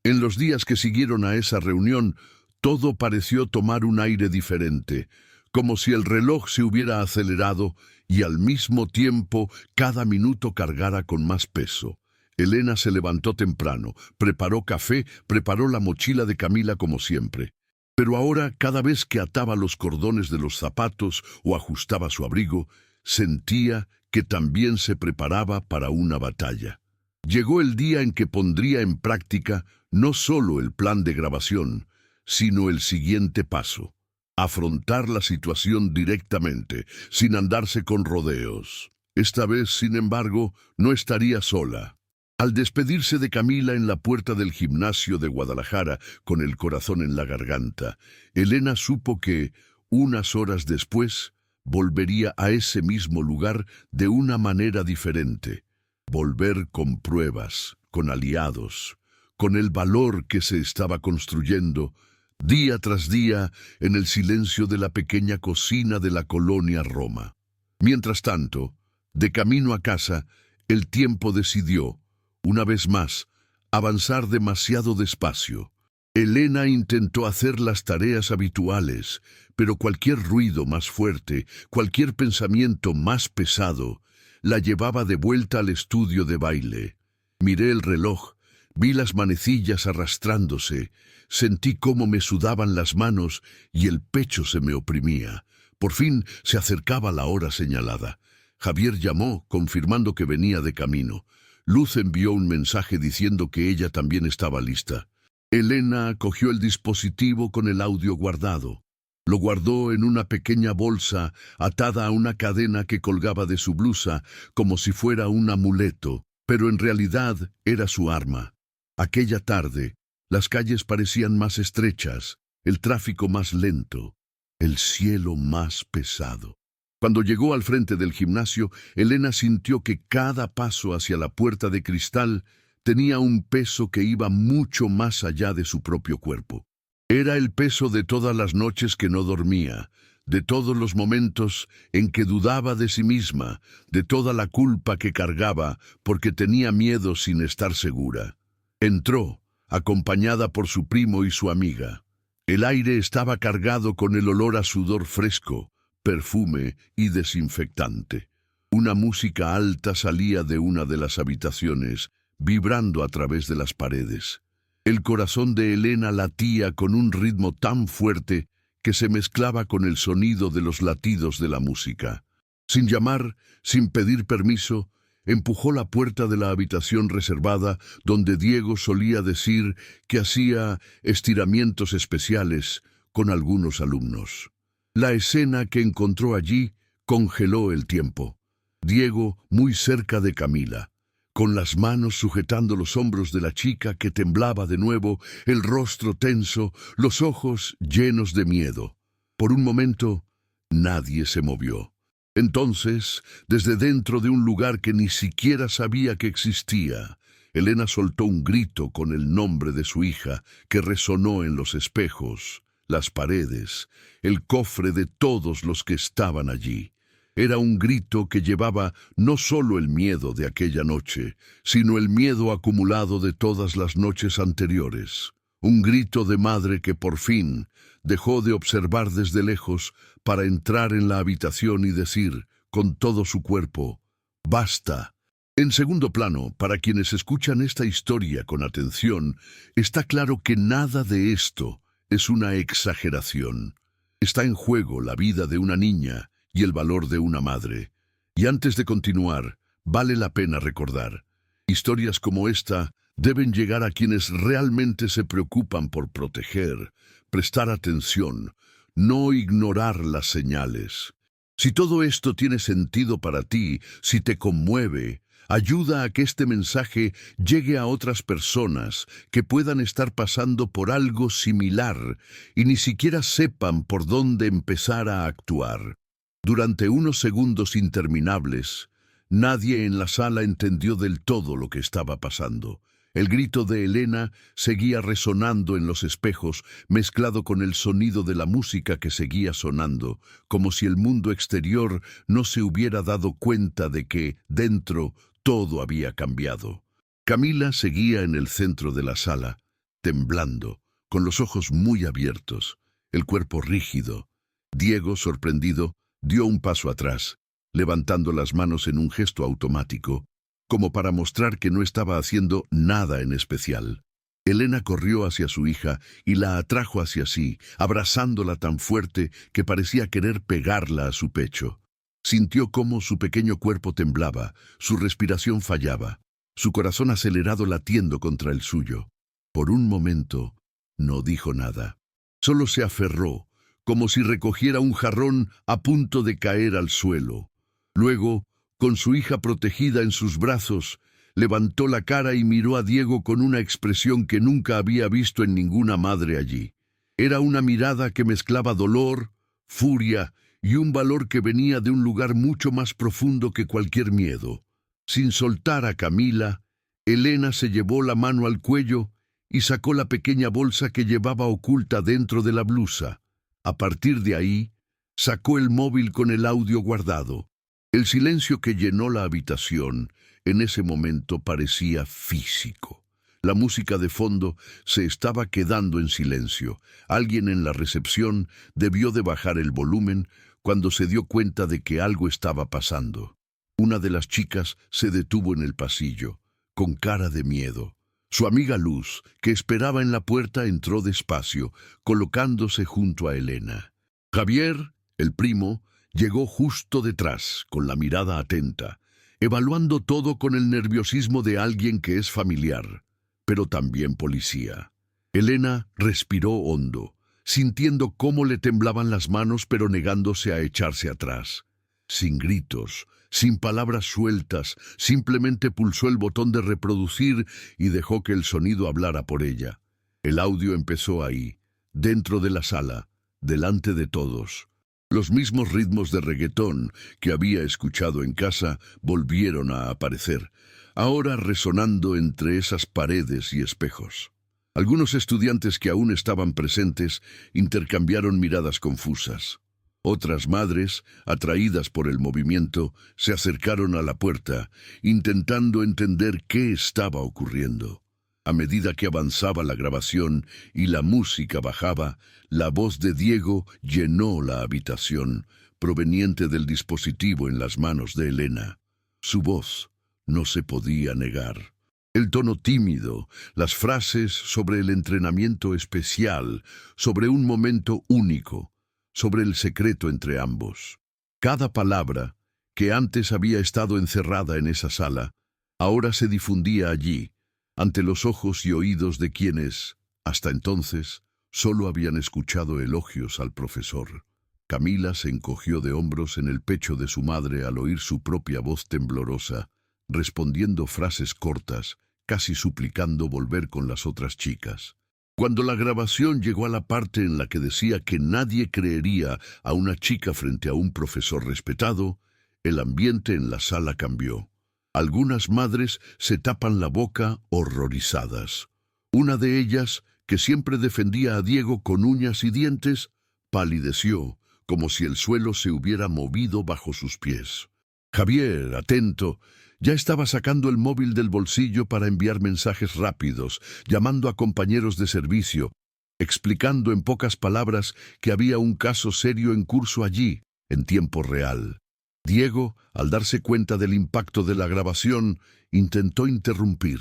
En los días que siguieron a esa reunión, todo pareció tomar un aire diferente, como si el reloj se hubiera acelerado y al mismo tiempo cada minuto cargara con más peso. Elena se levantó temprano, preparó café, preparó la mochila de Camila como siempre. Pero ahora, cada vez que ataba los cordones de los zapatos o ajustaba su abrigo, sentía que también se preparaba para una batalla. Llegó el día en que pondría en práctica no solo el plan de grabación, sino el siguiente paso: afrontar la situación directamente, sin andarse con rodeos. Esta vez, sin embargo, no estaría sola. Al despedirse de Camila en la puerta del gimnasio de Guadalajara, con el corazón en la garganta, Elena supo que, unas horas después, volvería a ese mismo lugar de una manera diferente. Volver con pruebas, con aliados, con el valor que se estaba construyendo, día tras día, en el silencio de la pequeña cocina de la Colonia Roma. Mientras tanto, de camino a casa, el tiempo decidió, una vez más, avanzar demasiado despacio. Elena intentó hacer las tareas habituales, pero cualquier ruido más fuerte, cualquier pensamiento más pesado, la llevaba de vuelta al estudio de baile. Miré el reloj, vi las manecillas arrastrándose, sentí cómo me sudaban las manos y el pecho se me oprimía. Por fin se acercaba la hora señalada. Javier llamó, confirmando que venía de camino. Luz envió un mensaje diciendo que ella también estaba lista. Elena cogió el dispositivo con el audio guardado. Lo guardó en una pequeña bolsa atada a una cadena que colgaba de su blusa como si fuera un amuleto, pero en realidad era su arma. Aquella tarde, las calles parecían más estrechas, el tráfico más lento, el cielo más pesado. Cuando llegó al frente del gimnasio, Elena sintió que cada paso hacia la puerta de cristal tenía un peso que iba mucho más allá de su propio cuerpo. Era el peso de todas las noches que no dormía, de todos los momentos en que dudaba de sí misma, de toda la culpa que cargaba porque tenía miedo sin estar segura. Entró, acompañada por su primo y su amiga. El aire estaba cargado con el olor a sudor fresco, perfume y desinfectante. Una música alta salía de una de las habitaciones, vibrando a través de las paredes. El corazón de Elena latía con un ritmo tan fuerte que se mezclaba con el sonido de los latidos de la música. Sin llamar, sin pedir permiso, empujó la puerta de la habitación reservada donde Diego solía decir que hacía estiramientos especiales con algunos alumnos. La escena que encontró allí congeló el tiempo. Diego muy cerca de Camila, con las manos sujetando los hombros de la chica que temblaba de nuevo, el rostro tenso, los ojos llenos de miedo. Por un momento, nadie se movió. Entonces, desde dentro de un lugar que ni siquiera sabía que existía, Elena soltó un grito con el nombre de su hija que resonó en los espejos, las paredes, el cofre de todos los que estaban allí. Era un grito que llevaba no solo el miedo de aquella noche, sino el miedo acumulado de todas las noches anteriores. Un grito de madre que por fin dejó de observar desde lejos para entrar en la habitación y decir, con todo su cuerpo, ¡basta! En segundo plano, para quienes escuchan esta historia con atención, está claro que nada de esto es una exageración. Está en juego la vida de una niña y el valor de una madre. Y antes de continuar, vale la pena recordar, historias como esta deben llegar a quienes realmente se preocupan por proteger, prestar atención, no ignorar las señales. Si todo esto tiene sentido para ti, si te conmueve, ayuda a que este mensaje llegue a otras personas que puedan estar pasando por algo similar y ni siquiera sepan por dónde empezar a actuar. Durante unos segundos interminables, nadie en la sala entendió del todo lo que estaba pasando. El grito de Elena seguía resonando en los espejos, mezclado con el sonido de la música que seguía sonando, como si el mundo exterior no se hubiera dado cuenta de que, dentro, todo había cambiado. Camila seguía en el centro de la sala, temblando, con los ojos muy abiertos, el cuerpo rígido. Diego, sorprendido, dio un paso atrás, levantando las manos en un gesto automático, como para mostrar que no estaba haciendo nada en especial. Elena corrió hacia su hija y la atrajo hacia sí, abrazándola tan fuerte que parecía querer pegarla a su pecho. Sintió cómo su pequeño cuerpo temblaba, su respiración fallaba, su corazón acelerado latiendo contra el suyo. Por un momento, no dijo nada. Solo se aferró, como si recogiera un jarrón a punto de caer al suelo. Luego, con su hija protegida en sus brazos, levantó la cara y miró a Diego con una expresión que nunca había visto en ninguna madre allí. Era una mirada que mezclaba dolor, furia y un valor que venía de un lugar mucho más profundo que cualquier miedo. Sin soltar a Camila, Elena se llevó la mano al cuello y sacó la pequeña bolsa que llevaba oculta dentro de la blusa. A partir de ahí, sacó el móvil con el audio guardado. El silencio que llenó la habitación en ese momento parecía físico. La música de fondo se estaba quedando en silencio. Alguien en la recepción debió de bajar el volumen cuando se dio cuenta de que algo estaba pasando. Una de las chicas se detuvo en el pasillo, con cara de miedo. Su amiga Luz, que esperaba en la puerta, entró despacio, colocándose junto a Elena. Javier, el primo, llegó justo detrás, con la mirada atenta, evaluando todo con el nerviosismo de alguien que es familiar, pero también policía. Elena respiró hondo, sintiendo cómo le temblaban las manos, pero negándose a echarse atrás. Sin gritos, sin palabras sueltas, simplemente pulsó el botón de reproducir y dejó que el sonido hablara por ella. El audio empezó ahí, dentro de la sala, delante de todos. Los mismos ritmos de reggaetón que había escuchado en casa volvieron a aparecer, ahora resonando entre esas paredes y espejos. Algunos estudiantes que aún estaban presentes intercambiaron miradas confusas. Otras madres, atraídas por el movimiento, se acercaron a la puerta, intentando entender qué estaba ocurriendo. A medida que avanzaba la grabación y la música bajaba, la voz de Diego llenó la habitación, proveniente del dispositivo en las manos de Elena. Su voz no se podía negar. El tono tímido, las frases sobre el entrenamiento especial, sobre un momento único, sobre el secreto entre ambos. Cada palabra, que antes había estado encerrada en esa sala, ahora se difundía allí, ante los ojos y oídos de quienes, hasta entonces, solo habían escuchado elogios al profesor. Camila se encogió de hombros en el pecho de su madre al oír su propia voz temblorosa, respondiendo frases cortas, casi suplicando volver con las otras chicas. Cuando la grabación llegó a la parte en la que decía que nadie creería a una chica frente a un profesor respetado, el ambiente en la sala cambió. Algunas madres se tapan la boca horrorizadas. Una de ellas, que siempre defendía a Diego con uñas y dientes, palideció, como si el suelo se hubiera movido bajo sus pies. Javier, atento, ya estaba sacando el móvil del bolsillo para enviar mensajes rápidos, llamando a compañeros de servicio, explicando en pocas palabras que había un caso serio en curso allí, en tiempo real. Diego, al darse cuenta del impacto de la grabación, intentó interrumpir.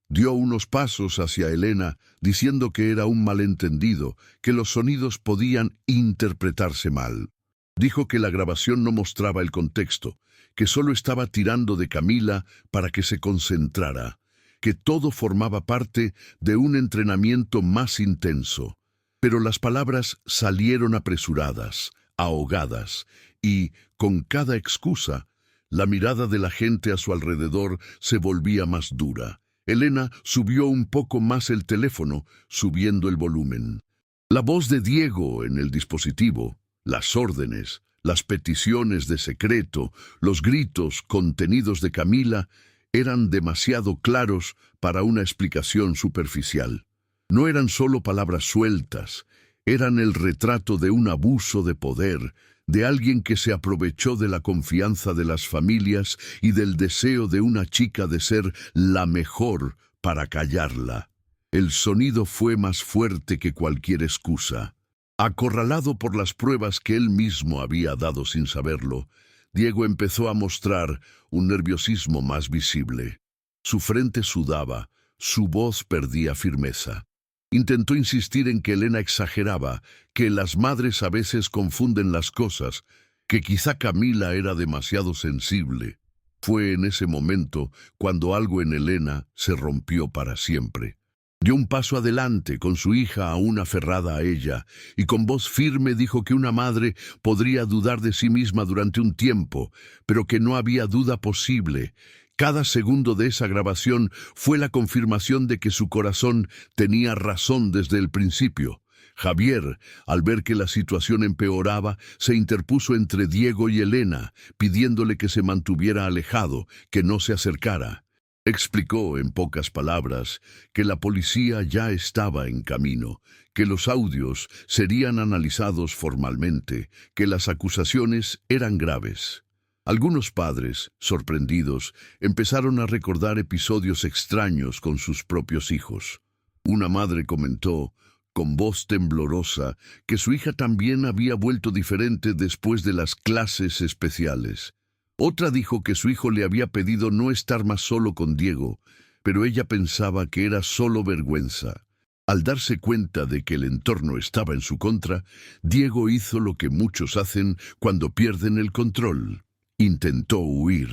Dio unos pasos hacia Elena, diciendo que era un malentendido, que los sonidos podían interpretarse mal. Dijo que la grabación no mostraba el contexto, que solo estaba tirando de Camila para que se concentrara, que todo formaba parte de un entrenamiento más intenso. Pero las palabras salieron apresuradas, ahogadas, y, con cada excusa, la mirada de la gente a su alrededor se volvía más dura. Elena subió un poco más el teléfono, subiendo el volumen. La voz de Diego en el dispositivo, las órdenes, las peticiones de secreto, los gritos contenidos de Camila eran demasiado claros para una explicación superficial. No eran solo palabras sueltas, eran el retrato de un abuso de poder, de alguien que se aprovechó de la confianza de las familias y del deseo de una chica de ser la mejor para callarla. El sonido fue más fuerte que cualquier excusa. Acorralado por las pruebas que él mismo había dado sin saberlo, Diego empezó a mostrar un nerviosismo más visible. Su frente sudaba, su voz perdía firmeza. Intentó insistir en que Elena exageraba, que las madres a veces confunden las cosas, que quizá Camila era demasiado sensible. Fue en ese momento cuando algo en Elena se rompió para siempre. Dio un paso adelante, con su hija aún aferrada a ella, y con voz firme dijo que una madre podría dudar de sí misma durante un tiempo, pero que no había duda posible. Cada segundo de esa grabación fue la confirmación de que su corazón tenía razón desde el principio. Javier, al ver que la situación empeoraba, se interpuso entre Diego y Elena, pidiéndole que se mantuviera alejado, que no se acercara. Explicó, en pocas palabras, que la policía ya estaba en camino, que los audios serían analizados formalmente, que las acusaciones eran graves. Algunos padres, sorprendidos, empezaron a recordar episodios extraños con sus propios hijos. Una madre comentó, con voz temblorosa, que su hija también había vuelto diferente después de las clases especiales. Otra dijo que su hijo le había pedido no estar más solo con Diego, pero ella pensaba que era solo vergüenza. Al darse cuenta de que el entorno estaba en su contra, Diego hizo lo que muchos hacen cuando pierden el control. Intentó huir.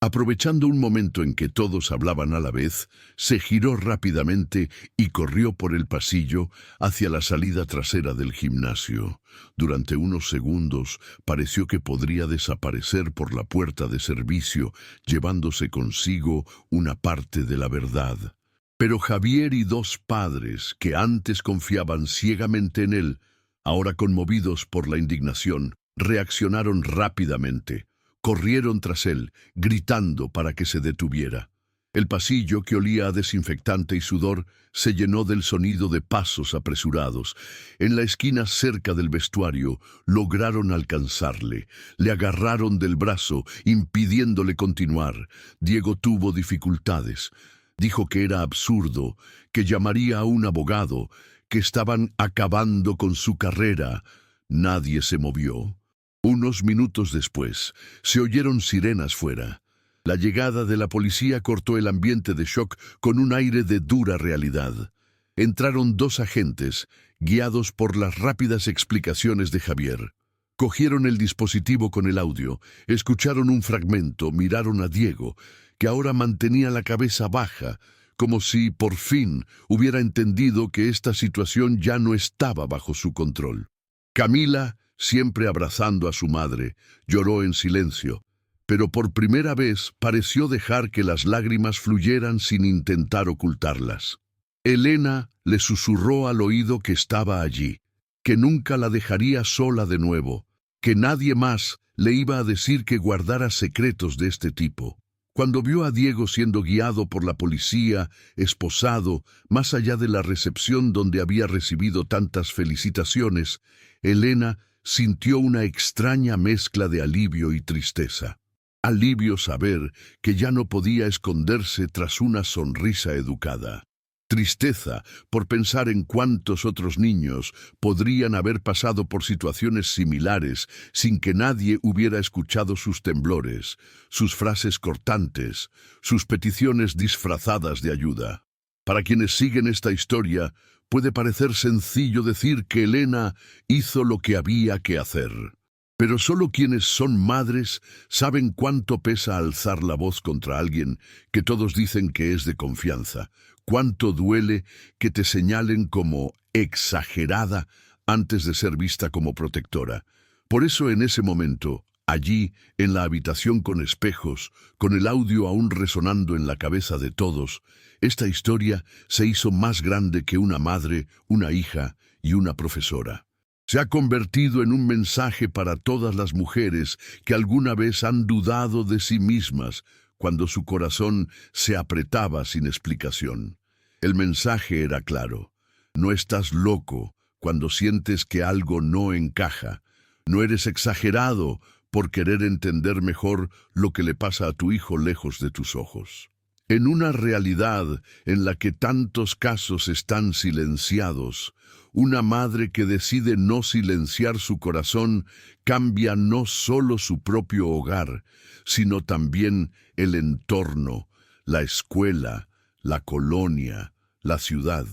Aprovechando un momento en que todos hablaban a la vez, se giró rápidamente y corrió por el pasillo hacia la salida trasera del gimnasio. Durante unos segundos pareció que podría desaparecer por la puerta de servicio, llevándose consigo una parte de la verdad. Pero Javier y dos padres, que antes confiaban ciegamente en él, ahora conmovidos por la indignación, reaccionaron rápidamente. Corrieron tras él, gritando para que se detuviera. El pasillo, que olía a desinfectante y sudor, se llenó del sonido de pasos apresurados. En la esquina cerca del vestuario lograron alcanzarle. Le agarraron del brazo, impidiéndole continuar. Diego tuvo dificultades. Dijo que era absurdo, que llamaría a un abogado, que estaban acabando con su carrera. Nadie se movió. Unos minutos después, se oyeron sirenas fuera. La llegada de la policía cortó el ambiente de shock con un aire de dura realidad. Entraron 2 agentes, guiados por las rápidas explicaciones de Javier. Cogieron el dispositivo con el audio, escucharon un fragmento, miraron a Diego, que ahora mantenía la cabeza baja, como si, por fin, hubiera entendido que esta situación ya no estaba bajo su control. Camila, siempre abrazando a su madre, lloró en silencio, pero por primera vez pareció dejar que las lágrimas fluyeran sin intentar ocultarlas. Elena le susurró al oído que estaba allí, que nunca la dejaría sola de nuevo, que nadie más le iba a decir que guardara secretos de este tipo. Cuando vio a Diego siendo guiado por la policía, esposado, más allá de la recepción donde había recibido tantas felicitaciones, Elena sintió una extraña mezcla de alivio y tristeza. Alivio saber que ya no podía esconderse tras una sonrisa educada. Tristeza por pensar en cuántos otros niños podrían haber pasado por situaciones similares sin que nadie hubiera escuchado sus temblores, sus frases cortantes, sus peticiones disfrazadas de ayuda. Para quienes siguen esta historia, puede parecer sencillo decir que Elena hizo lo que había que hacer. Pero solo quienes son madres saben cuánto pesa alzar la voz contra alguien que todos dicen que es de confianza, cuánto duele que te señalen como exagerada antes de ser vista como protectora. Por eso en ese momento, allí, en la habitación con espejos, con el audio aún resonando en la cabeza de todos, esta historia se hizo más grande que una madre, una hija y una profesora. Se ha convertido en un mensaje para todas las mujeres que alguna vez han dudado de sí mismas cuando su corazón se apretaba sin explicación. El mensaje era claro. No estás loco cuando sientes que algo no encaja. No eres exagerado por querer entender mejor lo que le pasa a tu hijo lejos de tus ojos. En una realidad en la que tantos casos están silenciados, una madre que decide no silenciar su corazón cambia no solo su propio hogar, sino también el entorno, la escuela, la colonia, la ciudad.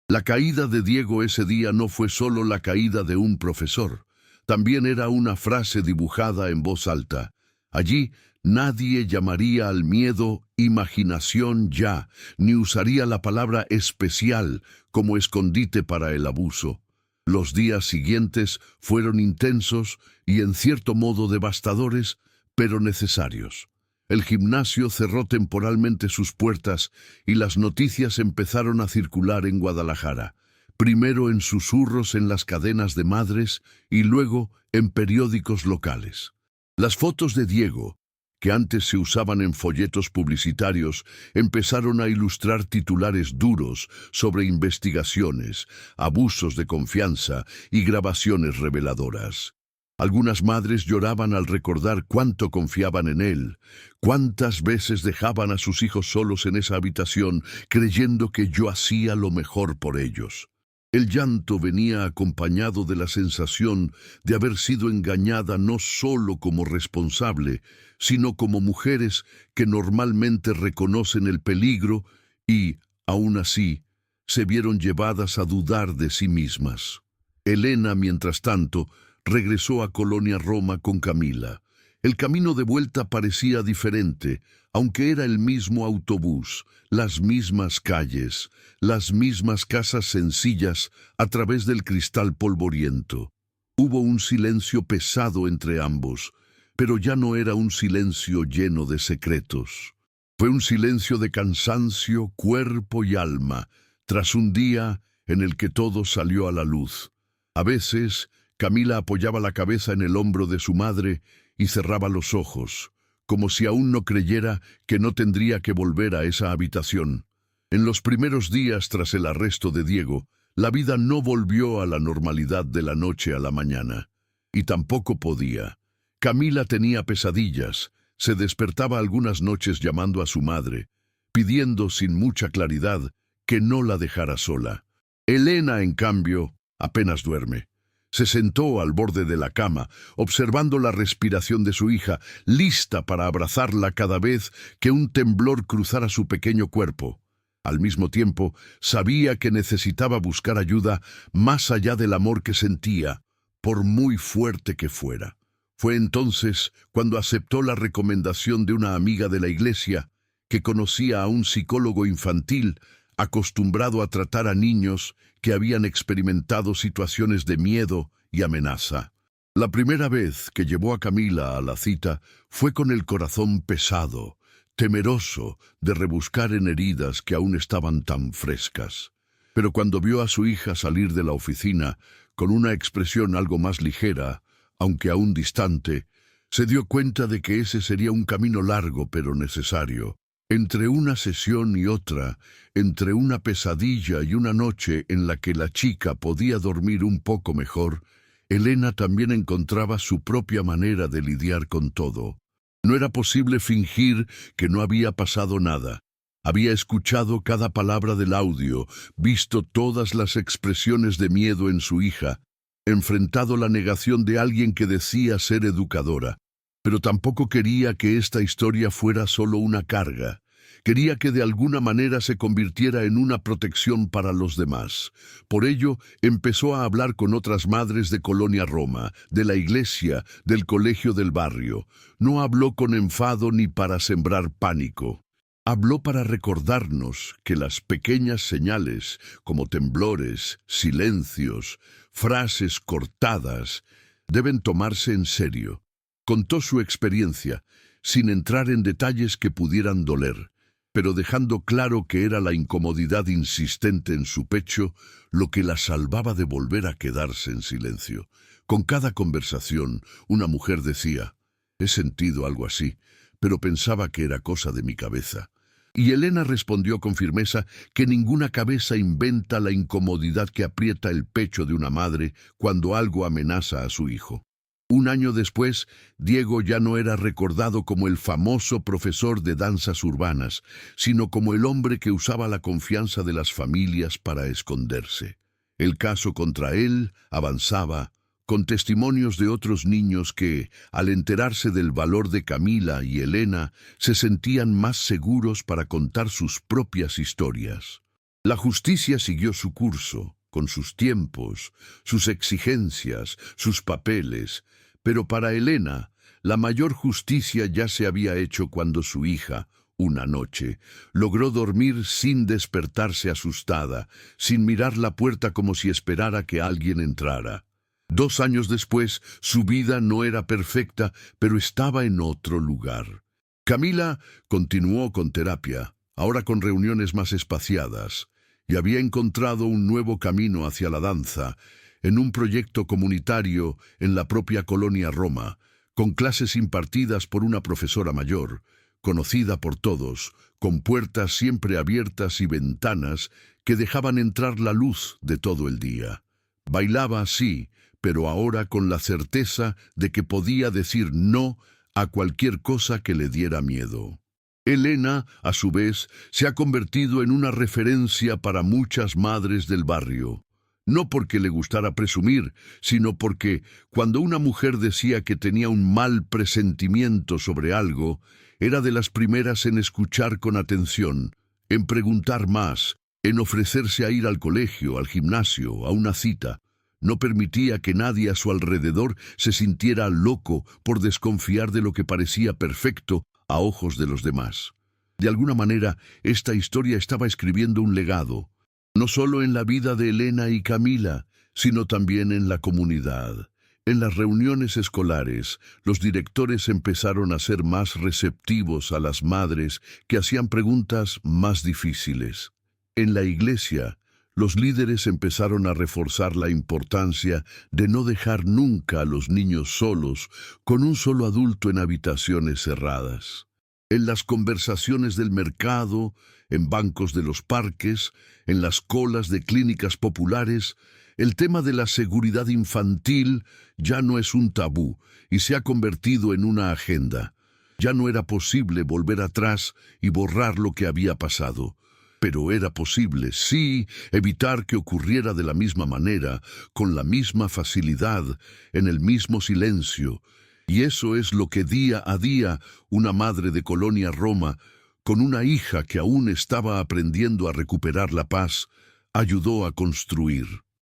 La caída de Diego ese día no fue solo la caída de un profesor, también era una frase dibujada en voz alta. Allí nadie llamaría al miedo imaginación ya, ni usaría la palabra especial como escondite para el abuso. Los días siguientes fueron intensos y en cierto modo devastadores, pero necesarios. El gimnasio cerró temporalmente sus puertas y las noticias empezaron a circular en Guadalajara, primero en susurros en las cadenas de madres y luego en periódicos locales. Las fotos de Diego, que antes se usaban en folletos publicitarios, empezaron a ilustrar titulares duros sobre investigaciones, abusos de confianza y grabaciones reveladoras. Algunas madres lloraban al recordar cuánto confiaban en él, cuántas veces dejaban a sus hijos solos en esa habitación creyendo que yo hacía lo mejor por ellos. El llanto venía acompañado de la sensación de haber sido engañada no solo como responsable, sino como mujeres que normalmente reconocen el peligro y, aún así, se vieron llevadas a dudar de sí mismas. Elena, mientras tanto, regresó a Colonia Roma con Camila. El camino de vuelta parecía diferente, aunque era el mismo autobús, las mismas calles, las mismas casas sencillas a través del cristal polvoriento. Hubo un silencio pesado entre ambos, pero ya no era un silencio lleno de secretos. Fue un silencio de cansancio, cuerpo y alma, tras un día en el que todo salió a la luz. A veces, Camila apoyaba la cabeza en el hombro de su madre y cerraba los ojos, como si aún no creyera que no tendría que volver a esa habitación. En los primeros días tras el arresto de Diego, la vida no volvió a la normalidad de la noche a la mañana. Y tampoco podía. Camila tenía pesadillas, se despertaba algunas noches llamando a su madre, pidiendo sin mucha claridad que no la dejara sola. Elena, en cambio, apenas duerme. Se sentó al borde de la cama, observando la respiración de su hija, lista para abrazarla cada vez que un temblor cruzara su pequeño cuerpo. Al mismo tiempo, sabía que necesitaba buscar ayuda más allá del amor que sentía, por muy fuerte que fuera. Fue entonces cuando aceptó la recomendación de una amiga de la iglesia, que conocía a un psicólogo infantil acostumbrado a tratar a niños que habían experimentado situaciones de miedo y amenaza. La primera vez que llevó a Camila a la cita fue con el corazón pesado, temeroso de rebuscar en heridas que aún estaban tan frescas. Pero cuando vio a su hija salir de la oficina con una expresión algo más ligera, aunque aún distante, se dio cuenta de que ese sería un camino largo pero necesario. Entre una sesión y otra, entre una pesadilla y una noche en la que la chica podía dormir un poco mejor, Elena también encontraba su propia manera de lidiar con todo. No era posible fingir que no había pasado nada. Había escuchado cada palabra del audio, visto todas las expresiones de miedo en su hija, enfrentado la negación de alguien que decía ser educadora. Pero tampoco quería que esta historia fuera solo una carga. Quería que de alguna manera se convirtiera en una protección para los demás. Por ello, empezó a hablar con otras madres de Colonia Roma, de la iglesia, del colegio del barrio. No habló con enfado ni para sembrar pánico. Habló para recordarnos que las pequeñas señales, como temblores, silencios, frases cortadas, deben tomarse en serio. Contó su experiencia, sin entrar en detalles que pudieran doler, pero dejando claro que era la incomodidad insistente en su pecho lo que la salvaba de volver a quedarse en silencio. Con cada conversación, una mujer decía: «He sentido algo así, pero pensaba que era cosa de mi cabeza». Y Elena respondió con firmeza que ninguna cabeza inventa la incomodidad que aprieta el pecho de una madre cuando algo amenaza a su hijo. Un año después, Diego ya no era recordado como el famoso profesor de danzas urbanas, sino como el hombre que usaba la confianza de las familias para esconderse. El caso contra él avanzaba, con testimonios de otros niños que, al enterarse del valor de Camila y Elena, se sentían más seguros para contar sus propias historias. La justicia siguió su curso, con sus tiempos, sus exigencias, sus papeles, pero para Elena, la mayor justicia ya se había hecho cuando su hija, una noche, logró dormir sin despertarse asustada, sin mirar la puerta como si esperara que alguien entrara. 2 años después, su vida no era perfecta, pero estaba en otro lugar. Camila continuó con terapia, ahora con reuniones más espaciadas, y había encontrado un nuevo camino hacia la danza, en un proyecto comunitario en la propia Colonia Roma, con clases impartidas por una profesora mayor, conocida por todos, con puertas siempre abiertas y ventanas que dejaban entrar la luz de todo el día. Bailaba así, pero ahora con la certeza de que podía decir no a cualquier cosa que le diera miedo. Elena, a su vez, se ha convertido en una referencia para muchas madres del barrio. No porque le gustara presumir, sino porque, cuando una mujer decía que tenía un mal presentimiento sobre algo, era de las primeras en escuchar con atención, en preguntar más, en ofrecerse a ir al colegio, al gimnasio, a una cita. No permitía que nadie a su alrededor se sintiera loco por desconfiar de lo que parecía perfecto a ojos de los demás. De alguna manera, esta historia estaba escribiendo un legado, no solo en la vida de Elena y Camila, sino también en la comunidad. En las reuniones escolares, los directores empezaron a ser más receptivos a las madres que hacían preguntas más difíciles. En la iglesia, Los líderes empezaron a reforzar la importancia de no dejar nunca a los niños solos con un solo adulto en habitaciones cerradas. En las conversaciones del mercado, en bancos de los parques, en las colas de clínicas populares, el tema de la seguridad infantil ya no es un tabú y se ha convertido en una agenda. Ya no era posible volver atrás y borrar lo que había pasado. Pero era posible, sí, evitar que ocurriera de la misma manera, con la misma facilidad, en el mismo silencio. Y eso es lo que día a día una madre de Colonia Roma, con una hija que aún estaba aprendiendo a recuperar la paz, ayudó a construir.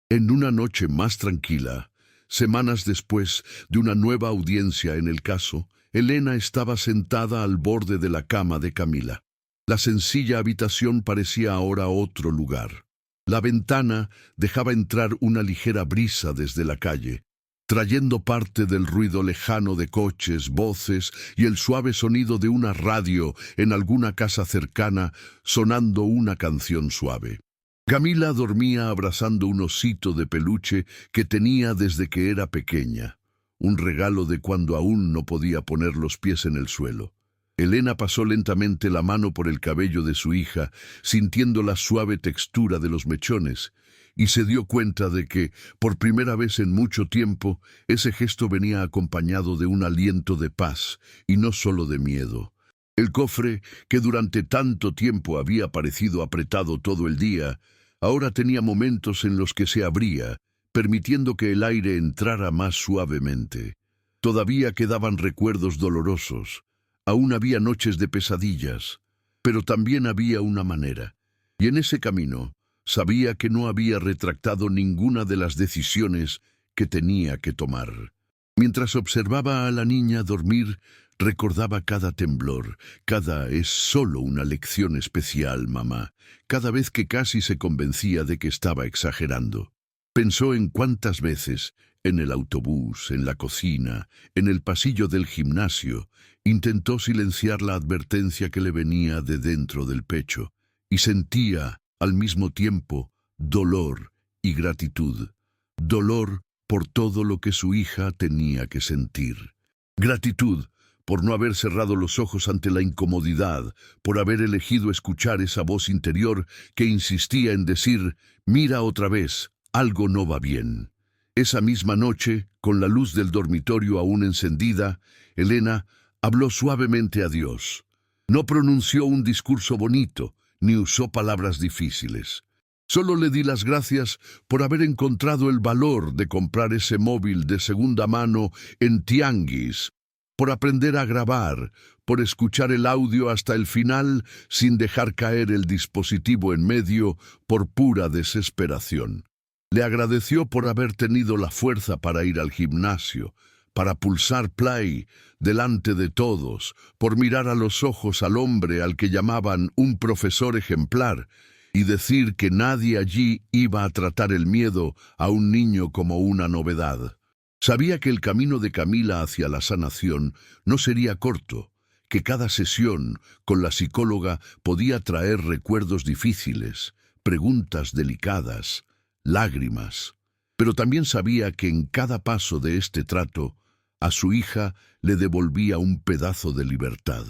En una noche más tranquila, semanas después de una nueva audiencia en el caso, Elena estaba sentada al borde de la cama de Camila. La sencilla habitación parecía ahora otro lugar. La ventana dejaba entrar una ligera brisa desde la calle, trayendo parte del ruido lejano de coches, voces y el suave sonido de una radio en alguna casa cercana, sonando una canción suave. Camila dormía abrazando un osito de peluche que tenía desde que era pequeña, un regalo de cuando aún no podía poner los pies en el suelo. Elena pasó lentamente la mano por el cabello de su hija, sintiendo la suave textura de los mechones, y se dio cuenta de que, por primera vez en mucho tiempo, ese gesto venía acompañado de un aliento de paz, y no solo de miedo. El cofre, que durante tanto tiempo había parecido apretado todo el día, ahora tenía momentos en los que se abría, permitiendo que el aire entrara más suavemente. Todavía quedaban recuerdos dolorosos. Aún había noches de pesadillas, pero también había una manera. Y en ese camino, sabía que no había retractado ninguna de las decisiones que tenía que tomar. Mientras observaba a la niña dormir, recordaba cada temblor, cada es solo una lección especial, mamá, cada vez que casi se convencía de que estaba exagerando. Pensó en cuántas veces, en el autobús, en la cocina, en el pasillo del gimnasio, intentó silenciar la advertencia que le venía de dentro del pecho, y sentía, al mismo tiempo, dolor y gratitud. Dolor por todo lo que su hija tenía que sentir. Gratitud por no haber cerrado los ojos ante la incomodidad, por haber elegido escuchar esa voz interior que insistía en decir, mira otra vez, algo no va bien. Esa misma noche, con la luz del dormitorio aún encendida, Elena habló suavemente a Dios. No pronunció un discurso bonito, ni usó palabras difíciles. Solo le di las gracias por haber encontrado el valor de comprar ese móvil de segunda mano en Tianguis, por aprender a grabar, por escuchar el audio hasta el final sin dejar caer el dispositivo en medio por pura desesperación. Le agradeció por haber tenido la fuerza para ir al gimnasio, para pulsar play delante de todos, por mirar a los ojos al hombre al que llamaban un profesor ejemplar y decir que nadie allí iba a tratar el miedo a un niño como una novedad. Sabía que el camino de Camila hacia la sanación no sería corto, que cada sesión con la psicóloga podía traer recuerdos difíciles, preguntas delicadas, lágrimas. Pero también sabía que en cada paso de este trato, a su hija le devolvía un pedazo de libertad.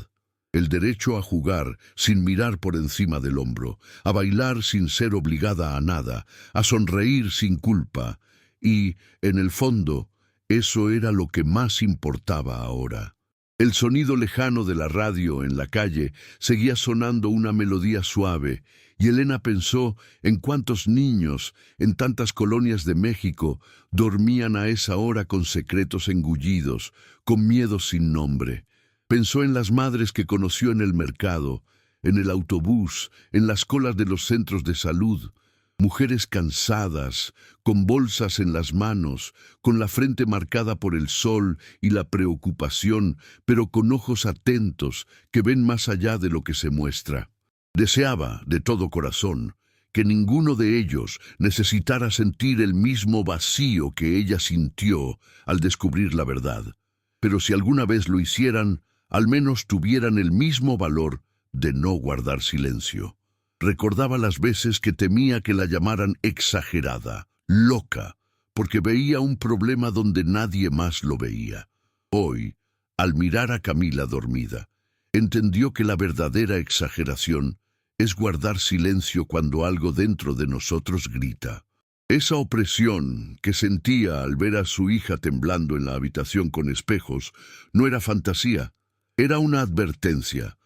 El derecho a jugar sin mirar por encima del hombro, a bailar sin ser obligada a nada, a sonreír sin culpa. Y, en el fondo, eso era lo que más importaba ahora. El sonido lejano de la radio en la calle seguía sonando una melodía suave, y Elena pensó en cuántos niños, en tantas colonias de México, dormían a esa hora con secretos engullidos, con miedos sin nombre. Pensó en las madres que conoció en el mercado, en el autobús, en las colas de los centros de salud, mujeres cansadas, con bolsas en las manos, con la frente marcada por el sol y la preocupación, pero con ojos atentos que ven más allá de lo que se muestra. Deseaba, de todo corazón, que ninguno de ellos necesitara sentir el mismo vacío que ella sintió al descubrir la verdad. Pero si alguna vez lo hicieran, al menos tuvieran el mismo valor de no guardar silencio. Recordaba las veces que temía que la llamaran exagerada, loca, porque veía un problema donde nadie más lo veía. Hoy, al mirar a Camila dormida, entendió que la verdadera exageración es guardar silencio cuando algo dentro de nosotros grita. Esa opresión que sentía al ver a su hija temblando en la habitación con espejos no era fantasía, era una advertencia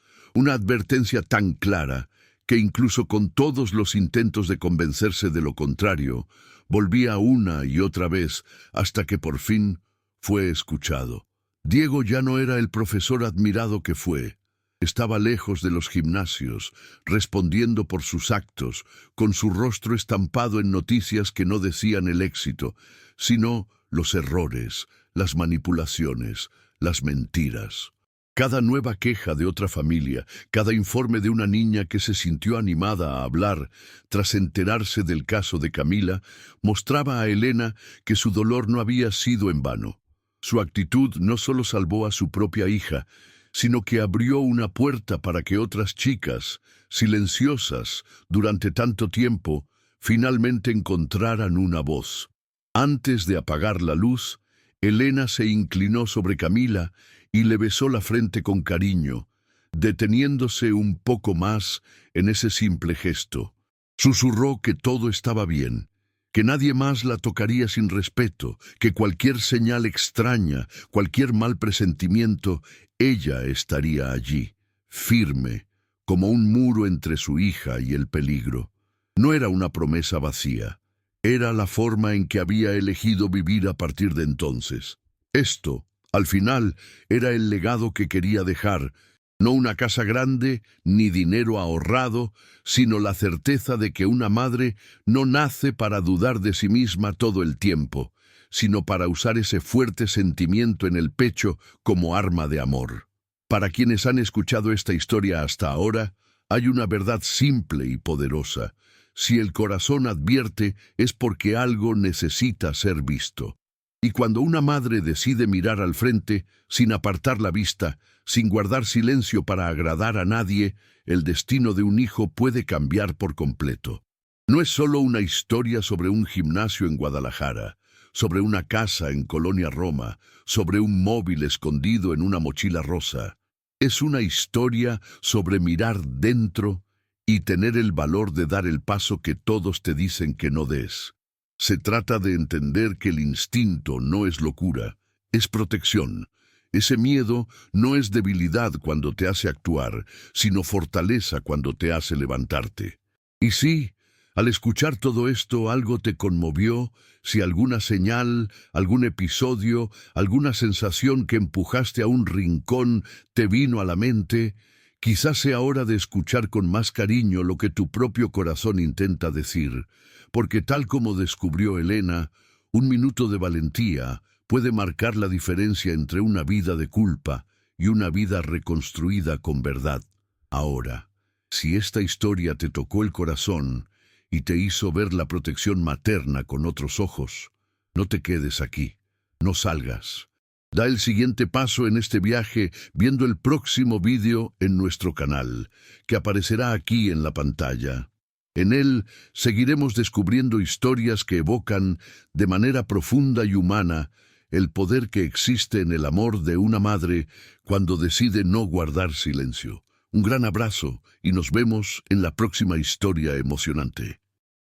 tan clara que incluso con todos los intentos de convencerse de lo contrario, volvía una y otra vez hasta que por fin fue escuchado. Diego ya no era el profesor admirado que fue. Estaba lejos de los gimnasios, respondiendo por sus actos, con su rostro estampado en noticias que no decían el éxito, sino los errores, las manipulaciones, las mentiras. Cada nueva queja de otra familia, cada informe de una niña que se sintió animada a hablar tras enterarse del caso de Camila, mostraba a Elena que su dolor no había sido en vano. Su actitud no solo salvó a su propia hija, sino que abrió una puerta para que otras chicas, silenciosas durante tanto tiempo, finalmente encontraran una voz. Antes de apagar la luz, Elena se inclinó sobre Camila y le besó la frente con cariño, deteniéndose un poco más en ese simple gesto. Susurró que todo estaba bien, que nadie más la tocaría sin respeto, que cualquier señal extraña, cualquier mal presentimiento, ella estaría allí, firme, como un muro entre su hija y el peligro. No era una promesa vacía, era la forma en que había elegido vivir a partir de entonces. Esto, al final, era el legado que quería dejar, no una casa grande ni dinero ahorrado, sino la certeza de que una madre no nace para dudar de sí misma todo el tiempo, sino para usar ese fuerte sentimiento en el pecho como arma de amor. Para quienes han escuchado esta historia hasta ahora, hay una verdad simple y poderosa. Si el corazón advierte, es porque algo necesita ser visto. Y cuando una madre decide mirar al frente, sin apartar la vista, sin guardar silencio para agradar a nadie, el destino de un hijo puede cambiar por completo. No es solo una historia sobre un gimnasio en Guadalajara, sobre una casa en Colonia Roma, sobre un móvil escondido en una mochila rosa. Es una historia sobre mirar dentro y tener el valor de dar el paso que todos te dicen que no des. Se trata de entender que el instinto no es locura, es protección. Ese miedo no es debilidad cuando te hace actuar, sino fortaleza cuando te hace levantarte. Y sí, al escuchar todo esto, algo te conmovió, si alguna señal, algún episodio, alguna sensación que empujaste a un rincón te vino a la mente, quizás sea hora de escuchar con más cariño lo que tu propio corazón intenta decir, porque tal como descubrió Elena, un minuto de valentía puede marcar la diferencia entre una vida de culpa y una vida reconstruida con verdad. Ahora, si esta historia te tocó el corazón y te hizo ver la protección materna con otros ojos, no te quedes aquí, no salgas. Da el siguiente paso en este viaje viendo el próximo vídeo en nuestro canal, que aparecerá aquí en la pantalla. En él seguiremos descubriendo historias que evocan, de manera profunda y humana, el poder que existe en el amor de una madre cuando decide no guardar silencio. Un gran abrazo y nos vemos en la próxima historia emocionante.